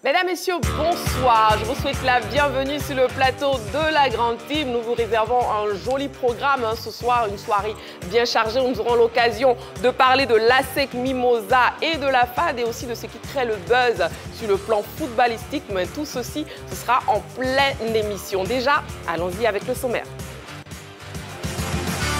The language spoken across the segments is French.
Mesdames, Messieurs, bonsoir. Je vous souhaite la bienvenue sur le plateau de la Grande Team. Nous vous réservons un joli programme ce soir, une soirée bien chargée où nous aurons l'occasion de parler de l'ASEC Mimosa et de la FAD et aussi de ce qui crée le buzz sur le plan footballistique. Mais tout ceci, ce sera en pleine émission. Déjà, allons-y avec le sommaire.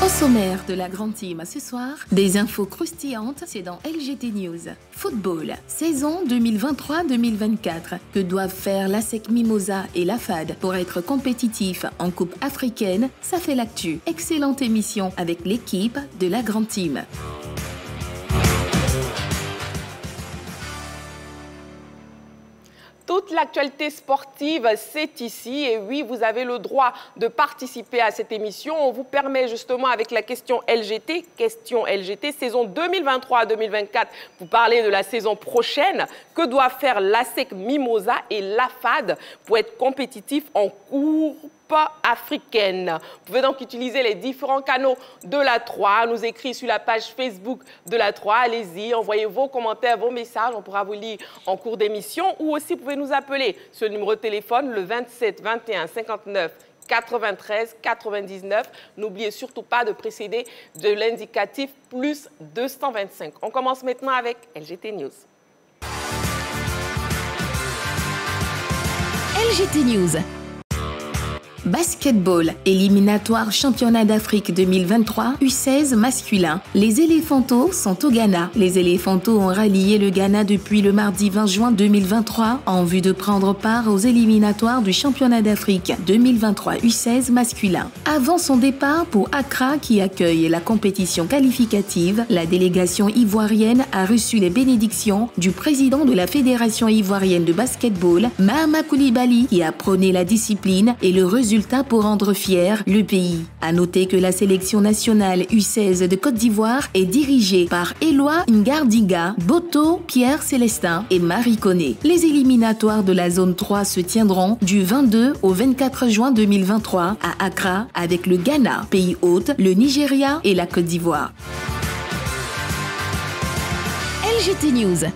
Au sommaire de la Grande Team ce soir, des infos croustillantes, c'est dans LGT News. Football, saison 2023-2024. Que doivent faire l'ASEC Mimosa et la FAD pour être compétitifs en Coupe africaine? Ça fait l'actu. Excellente émission avec l'équipe de la Grande Team. Toute l'actualité sportive, c'est ici. Et oui, vous avez le droit de participer à cette émission. On vous permet justement avec la question LGT, saison 2023-2024. Vous parlez de la saison prochaine. Que doivent faire l'ASEC Mimosa et la FAD pour être compétitifs en Coupe africaine? Vous pouvez donc utiliser les différents canaux de la 3, nous écrire sur la page Facebook de la 3. Allez-y, envoyez vos commentaires, vos messages, on pourra vous lire en cours d'émission. Ou aussi, vous pouvez nous appeler sur le numéro de téléphone, le 27 21 59 93 99. N'oubliez surtout pas de précéder de l'indicatif plus 225. On commence maintenant avec LGT News. LGT News. Basketball, éliminatoire championnat d'Afrique 2023, U16 masculin. Les éléphantos sont au Ghana. Les éléphantos ont rallié le Ghana depuis le mardi 20 juin 2023 en vue de prendre part aux éliminatoires du championnat d'Afrique 2023 U16 masculin. Avant son départ pour Accra qui accueille la compétition qualificative, la délégation ivoirienne a reçu les bénédictions du président de la Fédération ivoirienne de basketball, Mahama Koulibaly, qui a prôné la discipline et le résultat pour rendre fier le pays. À noter que la sélection nationale U16 de Côte d'Ivoire est dirigée par Éloi Ngardiga, Boto, Pierre Célestin et Marie Koné. Les éliminatoires de la zone 3 se tiendront du 22 au 24 juin 2023 à Accra avec le Ghana, pays hôte, le Nigeria et la Côte d'Ivoire. LGT News.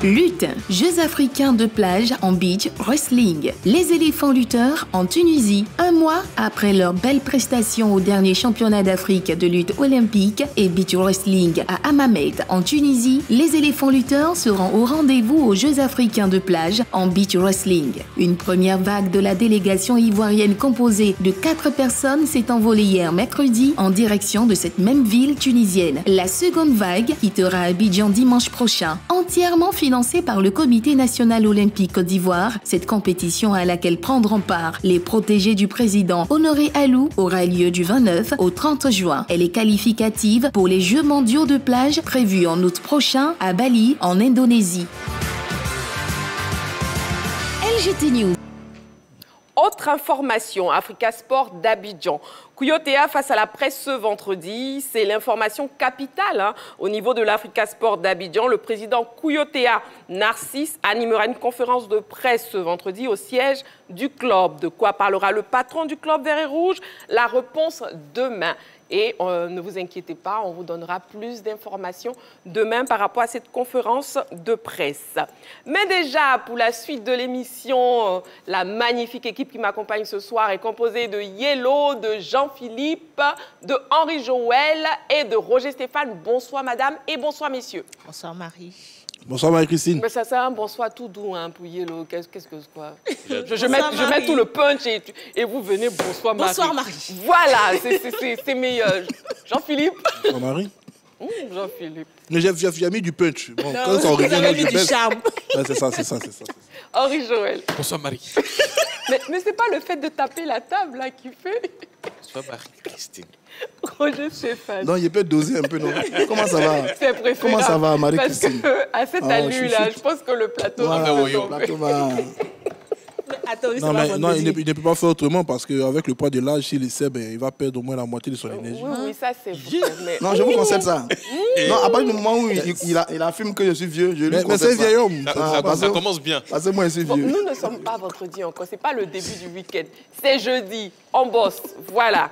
Lutte, Jeux africains de plage en beach wrestling. Les éléphants lutteurs en Tunisie. Un mois après leur belle prestation au dernier championnat d'Afrique de lutte olympique et beach wrestling à Hammamet en Tunisie, les éléphants lutteurs seront au rendez-vous aux Jeux africains de plage en beach wrestling. Une première vague de la délégation ivoirienne composée de 4 personnes s'est envolée hier mercredi en direction de cette même ville tunisienne. La seconde vague quittera Abidjan dimanche prochain, entièrement financée par le Comité national olympique Côte d'Ivoire. Cette compétition à laquelle prendront part les protégés du président Honoré Alou aura lieu du 29 au 30 juin. Elle est qualificative pour les Jeux mondiaux de plage prévus en août prochain à Bali, en Indonésie. LGT News. Autre information, Africa Sport d'Abidjan. Kouyaté face à la presse ce vendredi, c'est l'information capitale au niveau de l'Africa Sport d'Abidjan. Le président Kouyaté Narcisse animera une conférence de presse ce vendredi au siège du club. De quoi parlera le patron du club vert et rouge? La réponse demain. Et ne vous inquiétez pas, on vous donnera plus d'informations demain par rapport à cette conférence de presse. Mais déjà, pour la suite de l'émission, la magnifique équipe qui m'accompagne ce soir est composée de Yellow, de Jean-Philippe, de Henri Joël et de Roger Stéphane. Bonsoir madame et bonsoir messieurs. Bonsoir Marie. Bonsoir Marie-Christine. Mais ça c'est un bonsoir tout doux pour Yellow. Qu'est-ce que c'est quoi? Je mets tout le punch et vous venez bonsoir Marie. Bonsoir Marie. Voilà, c'est meilleur. Jean-Philippe. Bonsoir Marie. Jean-Philippe. Mais j'ai mis du punch. Bon, Non, quand ça revient, vous avez mis je du baisse. charme. Ouais, c'est ça. Henri Joël. Bonsoir Marie. Mais c'est pas le fait de taper la table là qui fait. Bonsoir Marie-Christine. Roger Stéphane. Non, il peut doser un peu, non? Comment ça va? C'est préférable. Comment ça va, Marie-Christine? Parce qu'à cette allure-là, je pense que le plateau va tomber. Le plateau va... Attends, Non, mais non, il ne peut pas faire autrement parce qu'avec le poids de l'âge, s'il essaie, il va perdre au moins la moitié de son énergie. Oui, ça c'est vrai. Mais... Non, je vous conseille ça. Non, à partir du moment où il affirme que je suis vieux, je lui conseille ça. Mais c'est vieil homme. Ça commence bien. Parce que moi, je suis vieux. Nous ne sommes pas vendredi encore. Ce n'est pas le début du week-end. C'est jeudi. On bosse. Voilà.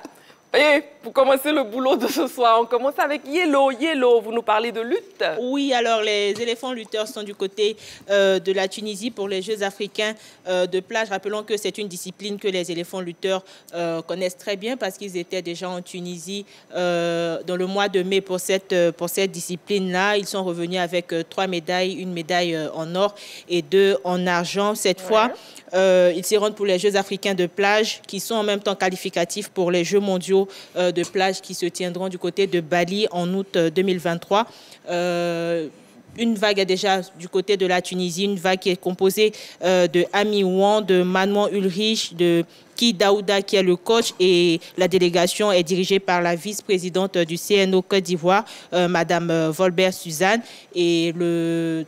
Et Vous commencez le boulot de ce soir. On commence avec Yellow. Yellow, vous nous parlez de lutte. Oui, alors les éléphants lutteurs sont du côté de la Tunisie pour les Jeux africains de plage. Rappelons que c'est une discipline que les éléphants lutteurs connaissent très bien parce qu'ils étaient déjà en Tunisie dans le mois de mai pour cette discipline-là. Ils sont revenus avec 3 médailles, une médaille en or et 2 en argent. Cette fois, ils s'y rendent pour les Jeux africains de plage qui sont en même temps qualificatifs pour les Jeux mondiaux de plage qui se tiendront du côté de Bali en août 2023. Une vague est déjà du côté de la Tunisie, une vague qui est composée de Ami Ouan, de Manuel Ulrich, de Ki Daouda qui est le coach, et la délégation est dirigée par la vice-présidente du CNO Côte d'Ivoire, Madame Volbert Suzanne. Et le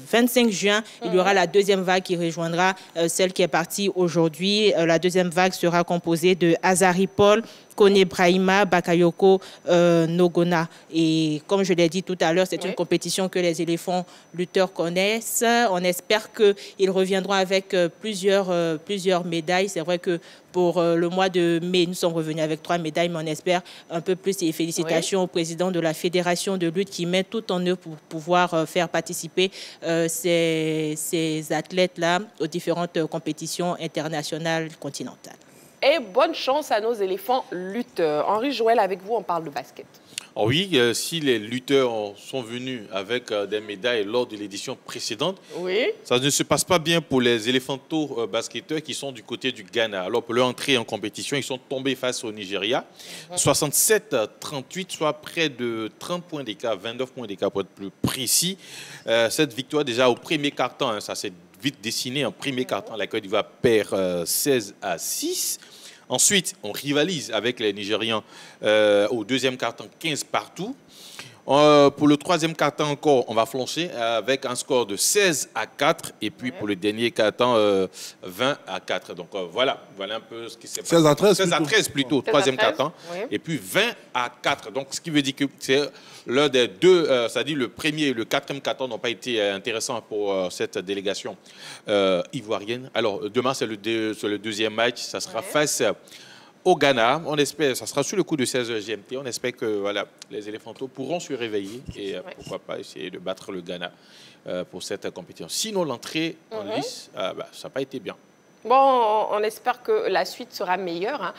25 juin, il y aura la deuxième vague qui rejoindra celle qui est partie aujourd'hui. La deuxième vague sera composée de Azari Paul, Kone Brahima, Bakayoko Nogona. Et comme je l'ai dit tout à l'heure, c'est une compétition que les éléphants lutteurs connaissent. On espère qu'ils reviendront avec plusieurs médailles. C'est vrai que pour le mois de mai, nous sommes revenus avec 3 médailles, mais on espère un peu plus. Et félicitations au président de la Fédération de lutte qui met tout en œuvre pour pouvoir faire participer ces athlètes-là aux différentes compétitions internationales continentales. Et bonne chance à nos éléphants lutteurs. Henri Joël, avec vous, on parle de basket. Oh oui, si les lutteurs sont venus avec des médailles lors de l'édition précédente, ça ne se passe pas bien pour les éléphantos basketteurs qui sont du côté du Ghana. Alors pour leur entrée en compétition, ils sont tombés face au Nigeria. 67-38, soit près de 30 points d'écart, 29 points d'écart pour être plus précis. Cette victoire déjà au premier quart-temps, hein, ça s'est vite dessiné en premier quart-temps. La Côte d'Ivoire perd 16-6. Ensuite, on rivalise avec les Nigérians au deuxième quart-temps, 15 partout. Pour le troisième quart-temps encore, on va flancher avec un score de 16-4. Et puis pour le dernier quart-temps, 20-4. Donc voilà un peu ce qui s'est passé. 16-13 plutôt, troisième quart-temps. Et puis 20-4. Donc ce qui veut dire que c'est l'un des deux, c'est-à-dire le premier et le quatrième quart-temps n'ont pas été intéressants pour cette délégation ivoirienne. Alors demain, c'est le deuxième match. Ça sera face au Ghana. On espère, ça sera sur le coup de 16h GMT. On espère que voilà, les éléphantos pourront se réveiller et pourquoi pas essayer de battre le Ghana pour cette compétition. Sinon, l'entrée en lice, ça n'a pas été bien. Bon, on espère que la suite sera meilleure.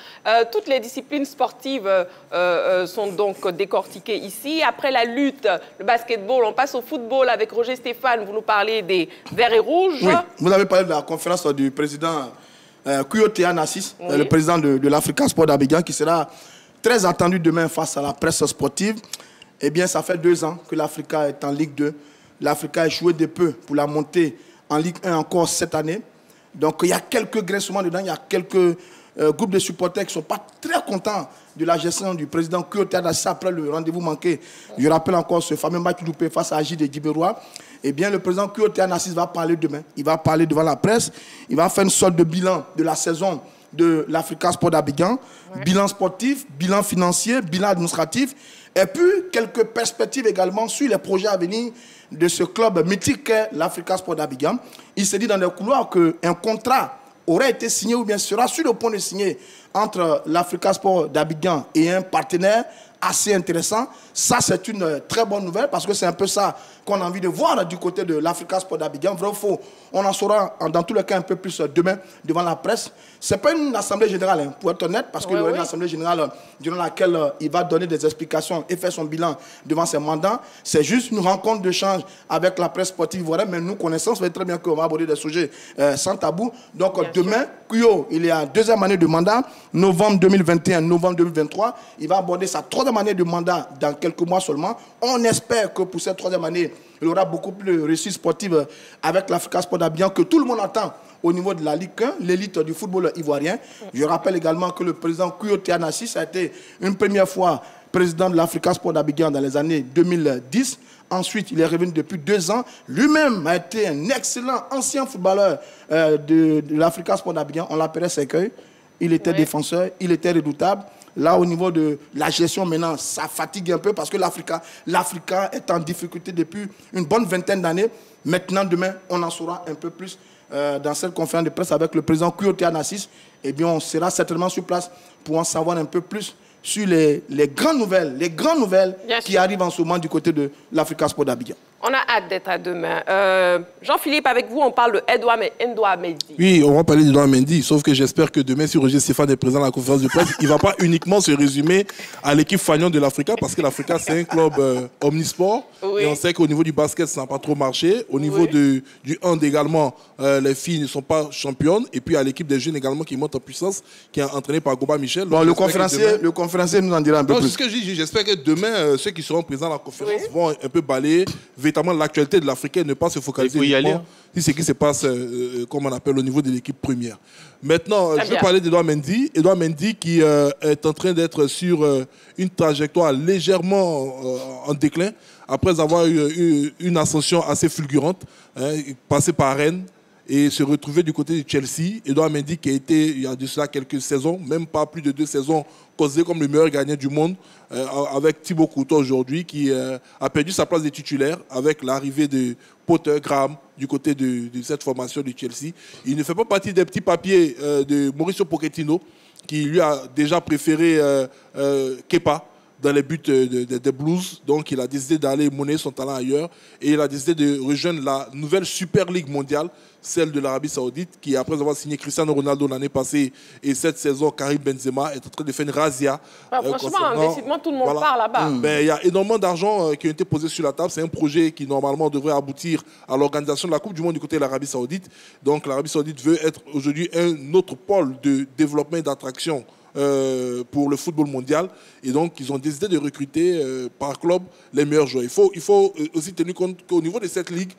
Toutes les disciplines sportives sont donc décortiquées ici. Après la lutte, le basketball, on passe au football avec Roger Stéphane. Vous nous parlez des verts et rouges. Oui, vous avez parlé de la conférence du président Kouyoté Anassis, le président de l'Africa Sport d'Abidjan, qui sera très attendu demain face à la presse sportive. Eh bien, ça fait 2 ans que l'Africa est en Ligue 2. L'Africa a échoué de peu pour la montée en Ligue 1 encore cette année. Donc, il y a quelques grincements dedans, il y a quelques groupes de supporters qui ne sont pas très contents de la gestion du président Kouyoté Anassis après le rendez-vous manqué. Je rappelle encore ce fameux match loupé face à Agide Djiberoua. Eh bien, le président Kouyoté Anassis va parler demain. Il va parler devant la presse. Il va faire une sorte de bilan de la saison de l'Africa Sport d'Abidjan. Bilan sportif, bilan financier, bilan administratif. Et puis, quelques perspectives également sur les projets à venir de ce club mythique qu'est l'Africa Sport d'Abidjan. Il s'est dit dans les couloirs qu'un contrat aurait été signé ou bien sera sur le point de signer entre l'Africa Sport d'Abidjan et un partenaire assez intéressant. Ça, c'est une très bonne nouvelle parce que c'est un peu ça qu'on a envie de voir du côté de l'Africa Sport d'Abidjan. Vrai ou faux, on en saura dans tous les cas un peu plus demain devant la presse. Ce n'est pas une assemblée générale, hein, pour être honnête, parce qu'il y aura une assemblée générale durant laquelle il va donner des explications et faire son bilan devant ses mandats. C'est juste une rencontre d'échange avec la presse sportive ivoirienne, mais nous connaissons, ça fait très bien qu'on va aborder des sujets sans tabou. Donc demain, Kouyo, il est en 2e année de mandat, novembre 2021, novembre 2023. Il va aborder sa 3e année de mandat dans quelques mois seulement. On espère que pour cette 3e année, il aura beaucoup plus de réussite sportive avec l'Africa Sport d'Abidjan que tout le monde attend au niveau de la Ligue 1, l'élite du football ivoirien. Je rappelle également que le président Kouyoté Anassis a été une première fois président de l'Africa Sport d'Abidjan dans les années 2010. Ensuite, il est revenu depuis 2 ans. Lui-même a été un excellent ancien footballeur de l'Africa Sport d'Abidjan. On l'appelait Secueil. Il était défenseur, il était redoutable. Là, au niveau de la gestion, maintenant, ça fatigue un peu parce que l'Africa est en difficulté depuis une bonne vingtaine d'années. Maintenant, demain, on en saura un peu plus dans cette conférence de presse avec le président Kouyoté Anassis. Eh bien, on sera certainement sur place pour en savoir un peu plus sur les grandes nouvelles qui arrivent en ce moment du côté de l'Africa Sport d'Abidjan. On a hâte d'être à demain. Jean-Philippe, avec vous, on parle de Edouard Mendy. Oui, on va parler d'Edouard Mendy, sauf que j'espère que demain, si Roger Stéphane est présent à la conférence de presse, il ne va pas uniquement se résumer à l'équipe fanion de l'Africa, parce que l'Africa, c'est un club omnisport. Oui. Et on sait qu'au niveau du basket, ça n'a pas trop marché. Au niveau du hand également, les filles ne sont pas championnes. Et puis, il y a l'équipe des jeunes également qui monte en puissance, qui est entraînée par Goba Michel. Bon, le conférencier nous en dira un peu plus. C'est ce que je dis. J'espère que demain, ceux qui seront présents à la conférence vont un peu balayer véritablement l'actualité de l'Africain, ne pas se focaliser sur ce qui se passe, comme on appelle, au niveau de l'équipe première. Maintenant, je vais parler d'Edouard Mendy. Edouard Mendy qui est en train d'être sur une trajectoire légèrement en déclin, après avoir eu une ascension assez fulgurante, passé par Rennes, et se retrouver du côté de Chelsea. Edouard Mendy qui a été, il y a de cela quelques saisons, même pas plus de 2 saisons, causé comme le meilleur gardien du monde, avec Thibaut Courtois aujourd'hui, qui a perdu sa place de titulaire avec l'arrivée de Potter, Graham, du côté de cette formation de Chelsea. Il ne fait pas partie des petits papiers de Mauricio Pochettino, qui lui a déjà préféré Kepa dans les buts des Blues. Donc, il a décidé d'aller monnayer son talent ailleurs. Et il a décidé de rejoindre la nouvelle Super Ligue mondiale, celle de l'Arabie Saoudite, qui, après avoir signé Cristiano Ronaldo l'année passée et cette saison, Karim Benzema est en train de faire une razzia. Franchement, décidément, tout le monde part là-bas. Il y a énormément d'argent qui a été posé sur la table. C'est un projet qui, normalement, devrait aboutir à l'organisation de la Coupe du Monde du côté de l'Arabie Saoudite. Donc, l'Arabie Saoudite veut être aujourd'hui un autre pôle de développement et d'attraction pour le football mondial. Et donc, ils ont décidé de recruter par club les meilleurs joueurs. Il faut aussi tenir compte qu'au niveau de cette ligue,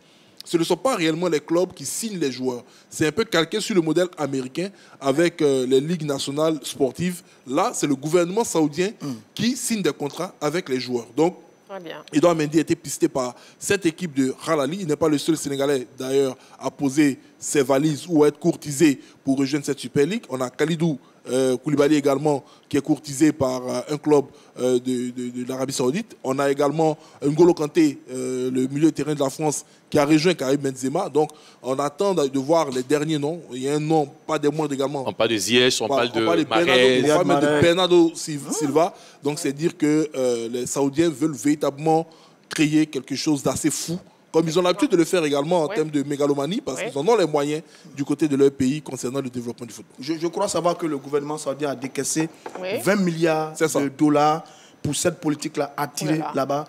ce ne sont pas réellement les clubs qui signent les joueurs. C'est un peu calqué sur le modèle américain avec les ligues nationales sportives. Là, c'est le gouvernement saoudien qui signe des contrats avec les joueurs. Donc, Edouard Mendy a été pisté par cette équipe de Al-Ahly. Il n'est pas le seul Sénégalais, d'ailleurs, à poser ses valises ou à être courtisé pour rejoindre cette Super League. On a Khalidou Koulibaly également, qui est courtisé par un club de l'Arabie Saoudite. On a également N'Golo Kanté, le milieu de terrain de la France, qui a rejoint Karim Benzema. Donc, on attend de voir les derniers noms. Il y a un nom, pas des moindres également. On parle de Ziyech, on parle de Mahrez. On parle de Bernardo Silva. Donc, c'est dire que les Saoudiens veulent véritablement créer quelque chose d'assez fou, comme ils ont l'habitude de le faire également en termes de mégalomanie, parce qu'ils en ont les moyens du côté de leur pays concernant le développement du football. Je crois savoir que le gouvernement saoudien a décaissé 20 milliards de dollars pour cette politique-là, attirer là-bas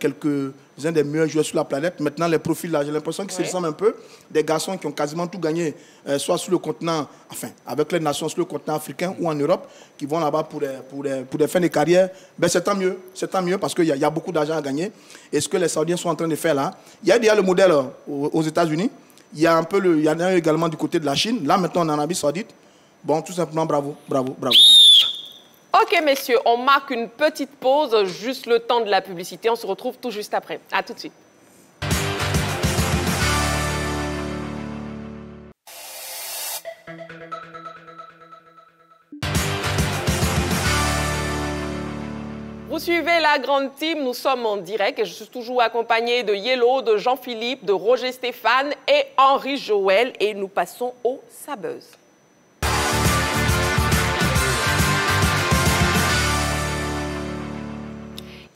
quelques-uns des meilleurs joueurs sur la planète. Maintenant, les profils là, j'ai l'impression qu'ils se ressemblent un peu. Des garçons qui ont quasiment tout gagné, soit sur le continent, enfin, avec les nations sur le continent africain ou en Europe, qui vont là-bas pour des fins de carrière. Ben, c'est tant mieux parce qu'il y a beaucoup d'argent à gagner. Et ce que les Saoudiens sont en train de faire là, il y a déjà le modèle aux États-Unis. Il y a un également du côté de la Chine. Là, maintenant, on est en Arabie Saoudite. Bon, tout simplement, bravo. Ok, messieurs, on marque une petite pause, juste le temps de la publicité. On se retrouve tout juste après. À tout de suite. Vous suivez la grande team, nous sommes en direct et je suis toujours accompagné de Yellow, de Jean-Philippe, de Roger Stéphane et Henri Joël. Et nous passons au Sabuzz.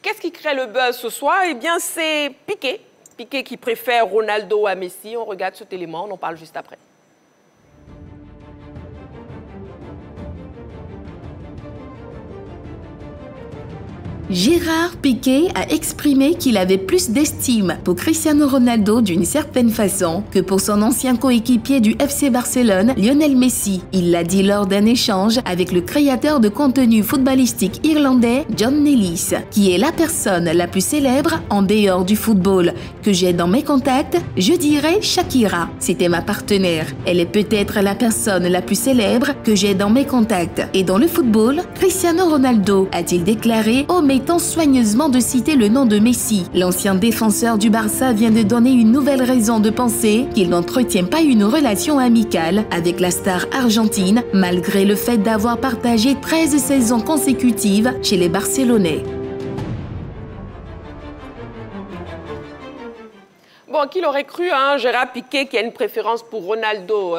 Qu'est-ce qui crée le buzz ce soir? Eh bien, c'est Piqué. Piqué qui préfère Ronaldo à Messi. On regarde cet élément, on en parle juste après. Gérard Piqué a exprimé qu'il avait plus d'estime pour Cristiano Ronaldo d'une certaine façon que pour son ancien coéquipier du FC Barcelone, Lionel Messi. Il l'a dit lors d'un échange avec le créateur de contenu footballistique irlandais John Nellis, qui est la personne la plus célèbre en dehors du football que j'ai dans mes contacts. Je dirais Shakira. C'était ma partenaire. Elle est peut-être la personne la plus célèbre que j'ai dans mes contacts. Et dans le football, Cristiano Ronaldo, a-t-il déclaré, omettant soigneusement de citer le nom de Messi. L'ancien défenseur du Barça vient de donner une nouvelle raison de penser qu'il n'entretient pas une relation amicale avec la star argentine, malgré le fait d'avoir partagé 13 saisons consécutives chez les Barcelonais. Bon, qui l'aurait cru, hein, Gérard Piqué qui a une préférence pour Ronaldo.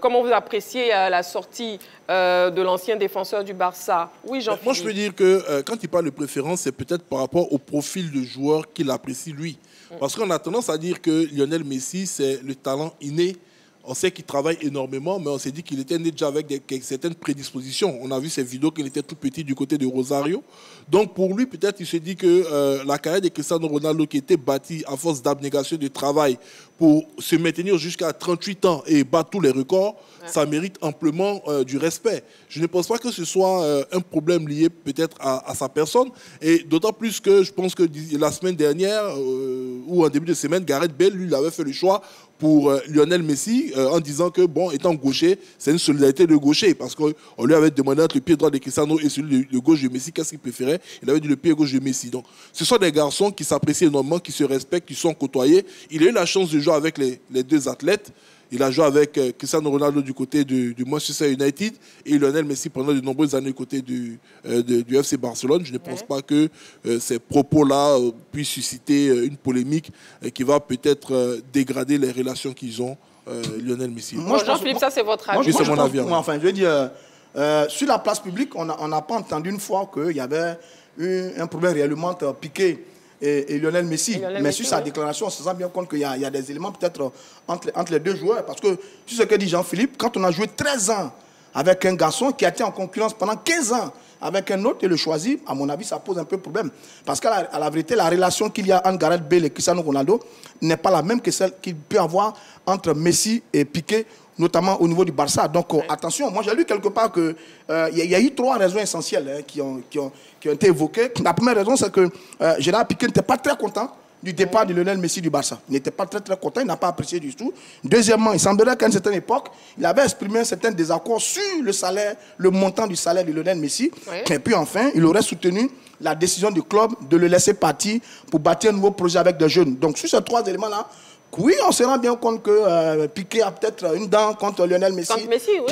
Comment vous appréciez la sortie de l'ancien défenseur du Barça? Oui, Jean-Philippe. Moi, je peux dire que quand il parle de préférence, c'est peut-être par rapport au profil de joueur qu'il apprécie lui. Parce qu'on a tendance à dire que Lionel Messi, c'est le talent inné. On sait qu'il travaille énormément, mais on s'est dit qu'il était né déjà avec certaines prédispositions. On a vu ces vidéos qu'il était tout petit du côté de Rosario. Donc pour lui, peut-être il se dit que la carrière de Cristiano Ronaldo, qui était bâtie à force d'abnégation de travail pour se maintenir jusqu'à 38 ans et battre tous les records, ça mérite amplement du respect. Je ne pense pas que ce soit un problème lié peut-être à sa personne. Et d'autant plus que je pense que la semaine dernière, ou en début de semaine, Gareth Bale, lui, il avait fait le choix pour Lionel Messi en disant que, bon, étant gaucher, c'est une solidarité de gaucher. Parce qu'on lui avait demandé entre le pied droit de Cristiano et celui de gauche de Messi, qu'est-ce qu'il préférait. Il avait dit le pied gauche de Messi. Donc, ce sont des garçons qui s'apprécient énormément, qui se respectent, qui sont côtoyés. Il a eu la chance de jouer avec les deux athlètes. Il a joué avec Cristiano Ronaldo du côté du Manchester United et Lionel Messi pendant de nombreuses années du côté du FC Barcelone. Je ne pense pas que ces propos-là puissent susciter une polémique qui va peut-être dégrader les relations qu'ils ont, Lionel Messi. Moi, Jean-Philippe, ça c'est votre avis. Oui, c'est mon avis. Enfin, je veux dire, sur la place publique, on n'a pas entendu une fois qu'il y avait un problème réellement entre Piqué et Lionel Messi. Mais sur sa déclaration, on se rend bien compte qu'il y a des éléments peut-être entre les deux joueurs. Parce que, sur ce que dit Jean-Philippe, quand on a joué 13 ans avec un garçon qui a été en concurrence pendant 15 ans avec un autre et le choisit, à mon avis, ça pose un peu de problème. Parce qu'à la vérité, la relation qu'il y a entre Gareth Bale et Cristiano Ronaldo n'est pas la même que celle qu'il peut avoir entre Messi et Piqué, notamment au niveau du Barça. Donc attention, moi j'ai lu quelque part qu'il y a eu 3 raisons essentielles qui ont été évoquées. La première raison, c'est que Gérard Piqué n'était pas très content du départ de Lionel Messi du Barça. Il n'était pas très content, il n'a pas apprécié du tout. Deuxièmement, il semblerait qu'à une certaine époque, il avait exprimé un certain désaccord sur le salaire, le montant du salaire de Lionel Messi. Et puis enfin, il aurait soutenu la décision du club de le laisser partir pour bâtir un nouveau projet avec des jeunes. Donc sur ces 3 éléments-là, oui, on se rend bien compte que Piqué a peut-être une dent contre Lionel Messi,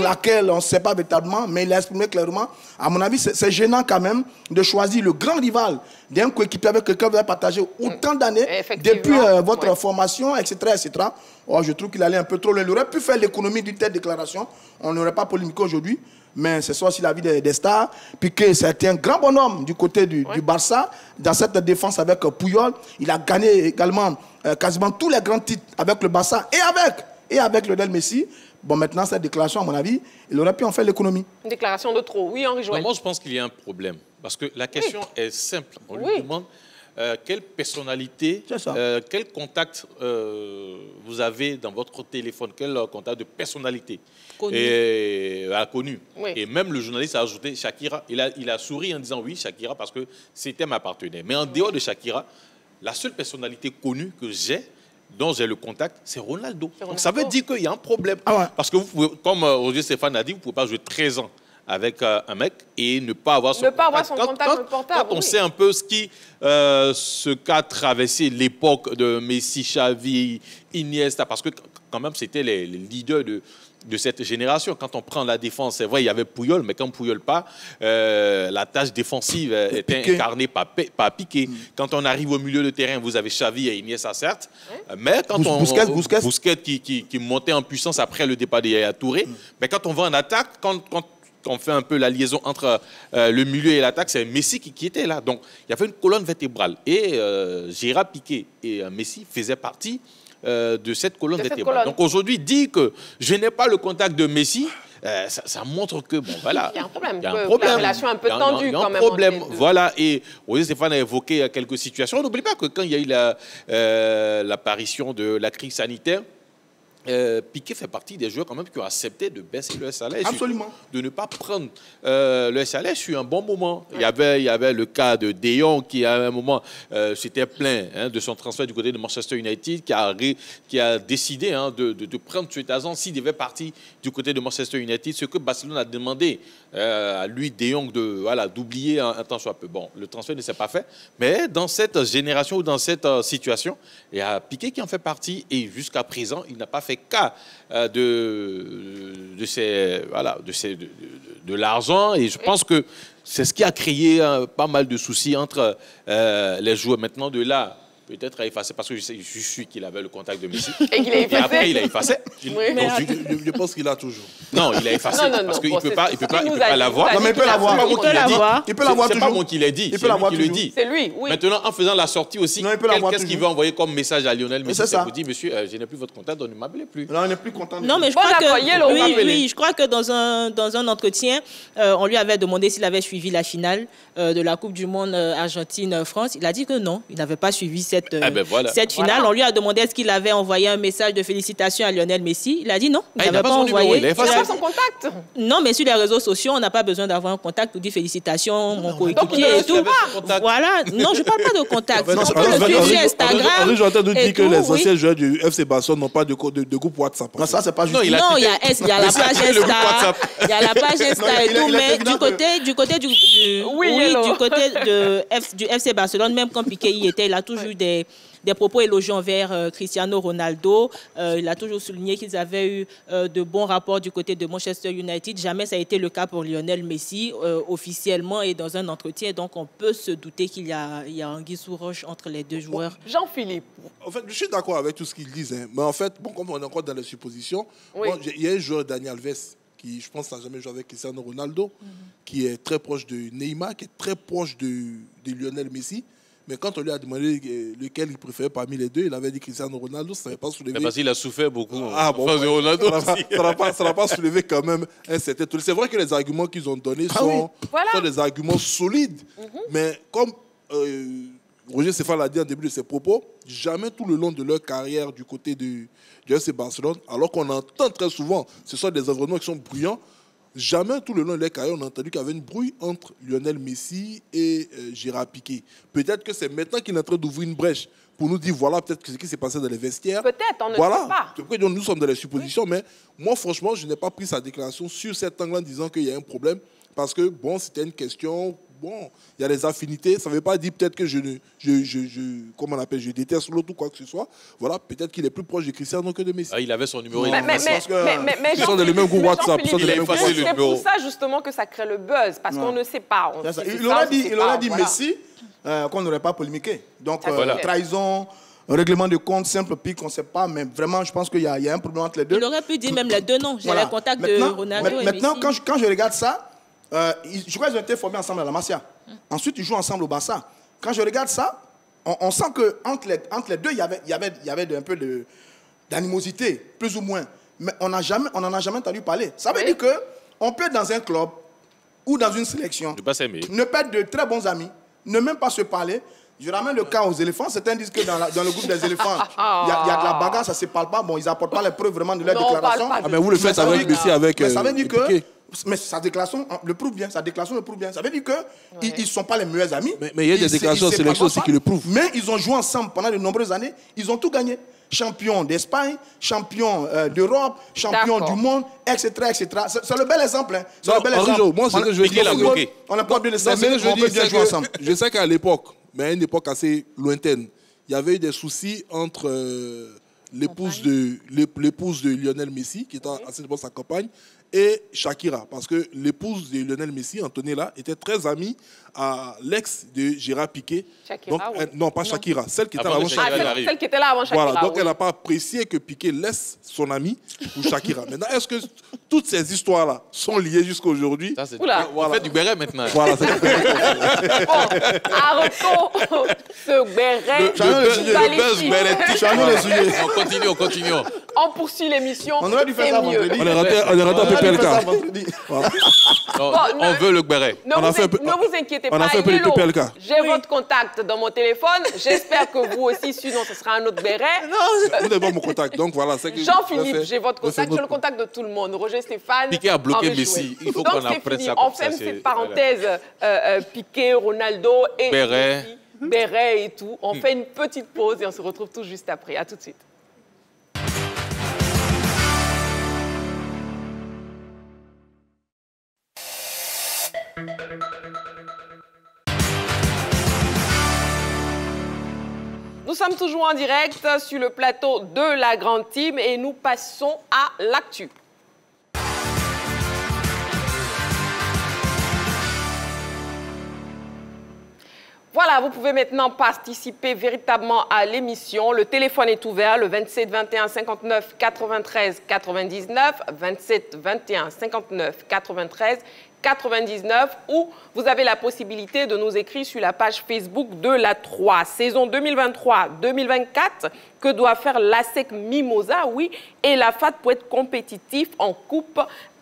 laquelle on ne sait pas véritablement, mais il a exprimé clairement. À mon avis, c'est gênant quand même de choisir le grand rival d'un coéquipier avec lequel vous avez partagé autant d'années, depuis votre formation, etc. etc. Oh, je trouve qu'il allait un peu trop loin. Il aurait pu faire l'économie d'une telle déclaration. On n'aurait pas polémiqué aujourd'hui. Mais c'est ça aussi la vie des stars. Piqué, c'était un grand bonhomme du côté du Barça, dans cette défense avec Puyol. Il a gagné également quasiment tous les grands titres avec le Barça et avec Lionel Messi. Bon, maintenant, cette déclaration, à mon avis, il aurait pu en faire l'économie. Une déclaration de trop. Oui, Henri Joël. Moi, je pense qu'il y a un problème. Parce que la question est simple. On lui demande quelle personnalité, quel contact vous avez dans votre téléphone, quel contact de personnalité connu. Et même le journaliste a ajouté Shakira. Il a souri en disant oui, Shakira, parce que c'était ma partenaire. Mais en dehors de Shakira, la seule personnalité connue que j'ai, dont j'ai le contact, c'est Ronaldo. Donc ça veut dire qu'il y a un problème. Parce que vous pouvez, comme Roger Stéphane a dit, vous ne pouvez pas jouer 13 ans avec un mec et ne pas avoir son contact. Quand on sait un peu ce qu'a traversé l'époque de Messi, Xavi, Iniesta, parce que quand même c'était les leaders de cette génération. Quand on prend la défense, c'est vrai, il y avait Puyol, mais quand Puyol pas, la tâche défensive était incarnée par Piqué. Quand on arrive au milieu de terrain, vous avez Xavi et Iniesta, certes, mais quand Busquets qui montait en puissance après le départ de Yaya Touré, mais quand on va en attaque, quand on fait un peu la liaison entre le milieu et l'attaque, c'est Messi qui était là. Donc, il y avait une colonne vertébrale. Et Gérard Piqué et Messi faisaient partie de cette colonne vertébrale. Donc, aujourd'hui, dire que je n'ai pas le contact de Messi, ça montre que, bon, voilà. Il y a un problème. La relation un peu tendue, quand même. Il y a un problème, voilà. Et Roger Stéphane a évoqué quelques situations. N'oublie pas que quand il y a eu l'apparition de la crise sanitaire, Piqué fait partie des joueurs quand même qui ont accepté de baisser leur salaire. Absolument. De ne pas prendre leur salaire sur un bon moment. Il y avait le cas de De Jong qui, à un moment, s'était plaint de son transfert du côté de Manchester United, qui a décidé de prendre cet agent s'il devait partir du côté de Manchester United. Ce que Barcelone a demandé à lui, De Jong, d'oublier un temps soit peu. Bon, le transfert ne s'est pas fait. Mais dans cette génération ou dans cette situation, il y a Piqué qui en fait partie et jusqu'à présent, il n'a pas fait cas de l'argent, et je pense que c'est ce qui a créé pas mal de soucis entre les joueurs. Maintenant, de là peut-être a effacé, parce que je suis sûr qu'il avait le contact de Messi. Et qu'il a effacé. Et après, il a effacé. Je pense qu'il a toujours. Non, il a effacé, parce qu'il ne peut pas l'avoir. Non, mais il peut l'avoir. Il peut l'avoir toujours. C'est pas moi qui l'ai dit, c'est lui qui le dit. C'est lui, oui. Maintenant, en faisant la sortie aussi, qu'est-ce qu'il veut envoyer comme message à Lionel Messi? C'est vous dit, monsieur, je n'ai plus votre contact, donc ne m'appelez plus. Là, on n'est plus content. Non, mais je crois que... Oui, je crois que dans un entretien, on lui avait demandé s'il avait suivi la finale de la Coupe du Monde Argentine-France. Il a dit que non, il n'avait pas suivi cette finale. On lui a demandé est-ce qu'il avait envoyé un message de félicitations à Lionel Messi. Il a dit non, il n'avait pas envoyé. Il a son contact. Non, mais sur les réseaux sociaux, on n'a pas besoin d'avoir un contact pour dire félicitations, mon coéquipier et tout. Voilà. Non, je ne parle pas de contact. On peut le suivre sur Instagram. J'ai entendu dire que les anciens joueurs du FC Barcelone n'ont pas de groupe WhatsApp. Non, ça, c'est pas juste. Non, il y a la page Insta. Il y a la page Insta et tout, mais du côté du FC Barcelone, même quand Piqué y était, il a toujours eu des propos élogieux envers Cristiano Ronaldo. Il a toujours souligné qu'ils avaient eu de bons rapports du côté de Manchester United. Jamais ça a été le cas pour Lionel Messi, officiellement et dans un entretien. Donc, on peut se douter qu'il y a anguille sous roche entre les deux joueurs. Bon, Jean-Philippe. En fait, je suis d'accord avec tout ce qu'ils disent. Hein. Mais en fait, comme on est encore dans les suppositions, il y a un joueur, Dani Alves, qui, je pense, n'a jamais joué avec Cristiano Ronaldo, qui est très proche de Neymar, qui est très proche de Lionel Messi. Mais quand on lui a demandé lequel il préférait parmi les deux, il avait dit Cristiano Ronaldo, ça n'avait pas soulevé. Mais parce qu'il a souffert beaucoup. Ronaldo ça n'a pas soulevé quand même un certain tour. C'est vrai que les arguments qu'ils ont donnés sont des arguments solides. Mais comme Roger Stéphane l'a dit en début de ses propos, jamais tout le long de leur carrière du côté du FC Barcelone, alors qu'on entend très souvent, ce sont des environnements qui sont bruyants, jamais tout le long de leur carrière, on a entendu qu'il y avait une brouille entre Lionel Messi et Gérard Piqué. Peut-être que c'est maintenant qu'il est en train d'ouvrir une brèche pour nous dire, voilà, peut-être ce qui s'est passé dans les vestiaires. Peut-être, on ne sait pas. C'est pourquoi nous sommes dans les suppositions, mais moi, franchement, je n'ai pas pris sa déclaration sur cet angle en disant qu'il y a un problème, parce que, bon, c'était une question... Bon, il y a des affinités. Ça ne veut pas dire peut-être que je déteste l'autre ou quoi que ce soit. Voilà, peut-être qu'il est plus proche de Cristiano que de Messi. Ah, il avait son numéro. Mais ils sont dans le même groupe WhatsApp. C'est pour ça justement que ça crée le buzz, parce qu'on ne sait pas. Il aurait dit Messi qu'on n'aurait pas polémiqué. Donc, trahison, règlement de compte, simple pique, on ne sait pas. Mais vraiment, je pense qu'il y a un problème entre les deux. Il aurait pu dire même les deux noms. J'ai le contact de Ronaldo et Messi. Maintenant, quand je regarde ça, je crois qu'ils ont été formés ensemble à la Masia. Ensuite, ils jouent ensemble au Barça. Quand je regarde ça, on sent qu'entre les deux, il y avait un peu d'animosité, plus ou moins. Mais on n'en a jamais entendu parler. Ça veut dire qu'on peut être dans un club ou dans une sélection, ne pas être de très bons amis, ne même pas se parler. Je ramène le cas aux éléphants. Certains disent que dans le groupe des éléphants, il y a de la bagarre, ça ne se parle pas. Bon, ils n'apportent pas les preuves vraiment de leur déclaration. Mais vous le faites avec Messi, avec ça veut dire que... Mais sa déclaration le prouve bien. Ça veut dire qu'ils ne sont pas les meilleurs amis. Mais il y a des déclarations en sélection aussi qui le prouvent. Mais ils ont joué ensemble pendant de nombreuses années. Ils ont tout gagné. Champion d'Espagne, champion d'Europe, champion du monde, etc. C'est le bel exemple. Hein. C'est le bel exemple. Moi, ce que je veux dire, on n'a pas bien les mais on peut bien jouer ensemble. Je sais qu'à l'époque, mais à une époque assez lointaine, il y avait eu des soucis entre l'épouse de Lionel Messi, qui était à cette époque sa compagne, et Shakira, parce que l'épouse de Lionel Messi, Antonella, était très amie à l'ex de Gérard Piqué. Shakira, donc, non, pas Shakira, celle qui était là avant Shakira. Celle qui était là avant Shakira. Voilà, donc elle n'a pas apprécié que Piqué laisse son ami pour Shakira. Maintenant, est-ce que toutes ces histoires-là sont liées jusqu'à aujourd'hui? On fait du béret maintenant. Voilà, c'est arrêtons ce béret. Le buzz béret. On continue. On poursuit l'émission. On aurait dû faire ça vendredi. On est rentré un PPLK. On veut le béret. Ne vous inquiétez pas. On a fait un peu de PPLK. J'ai votre contact dans mon téléphone. J'espère que vous aussi, sinon ce sera un autre béret. Vous n'avez pas mon contact. Donc voilà. Jean-Philippe, j'ai votre contact. J'ai le contact de tout le monde. Roger Stéphane. Piqué a bloqué Messi. Il faut qu'on apprenne ça. On ferme cette parenthèse. Piqué, Ronaldo et béret et tout. On fait une petite pause et on se retrouve tout juste après. À tout de suite. Nous sommes toujours en direct sur le plateau de la Grande Team et nous passons à l'actu. Voilà, vous pouvez maintenant participer véritablement à l'émission. Le téléphone est ouvert, le 27 21 59 93 99, 27 21 59 93 99, ou vous avez la possibilité de nous écrire sur la page Facebook de la 3. Saison 2023-2024, que doit faire l'ASEC Mimosa, oui, et la FAD pour être compétitif en Coupe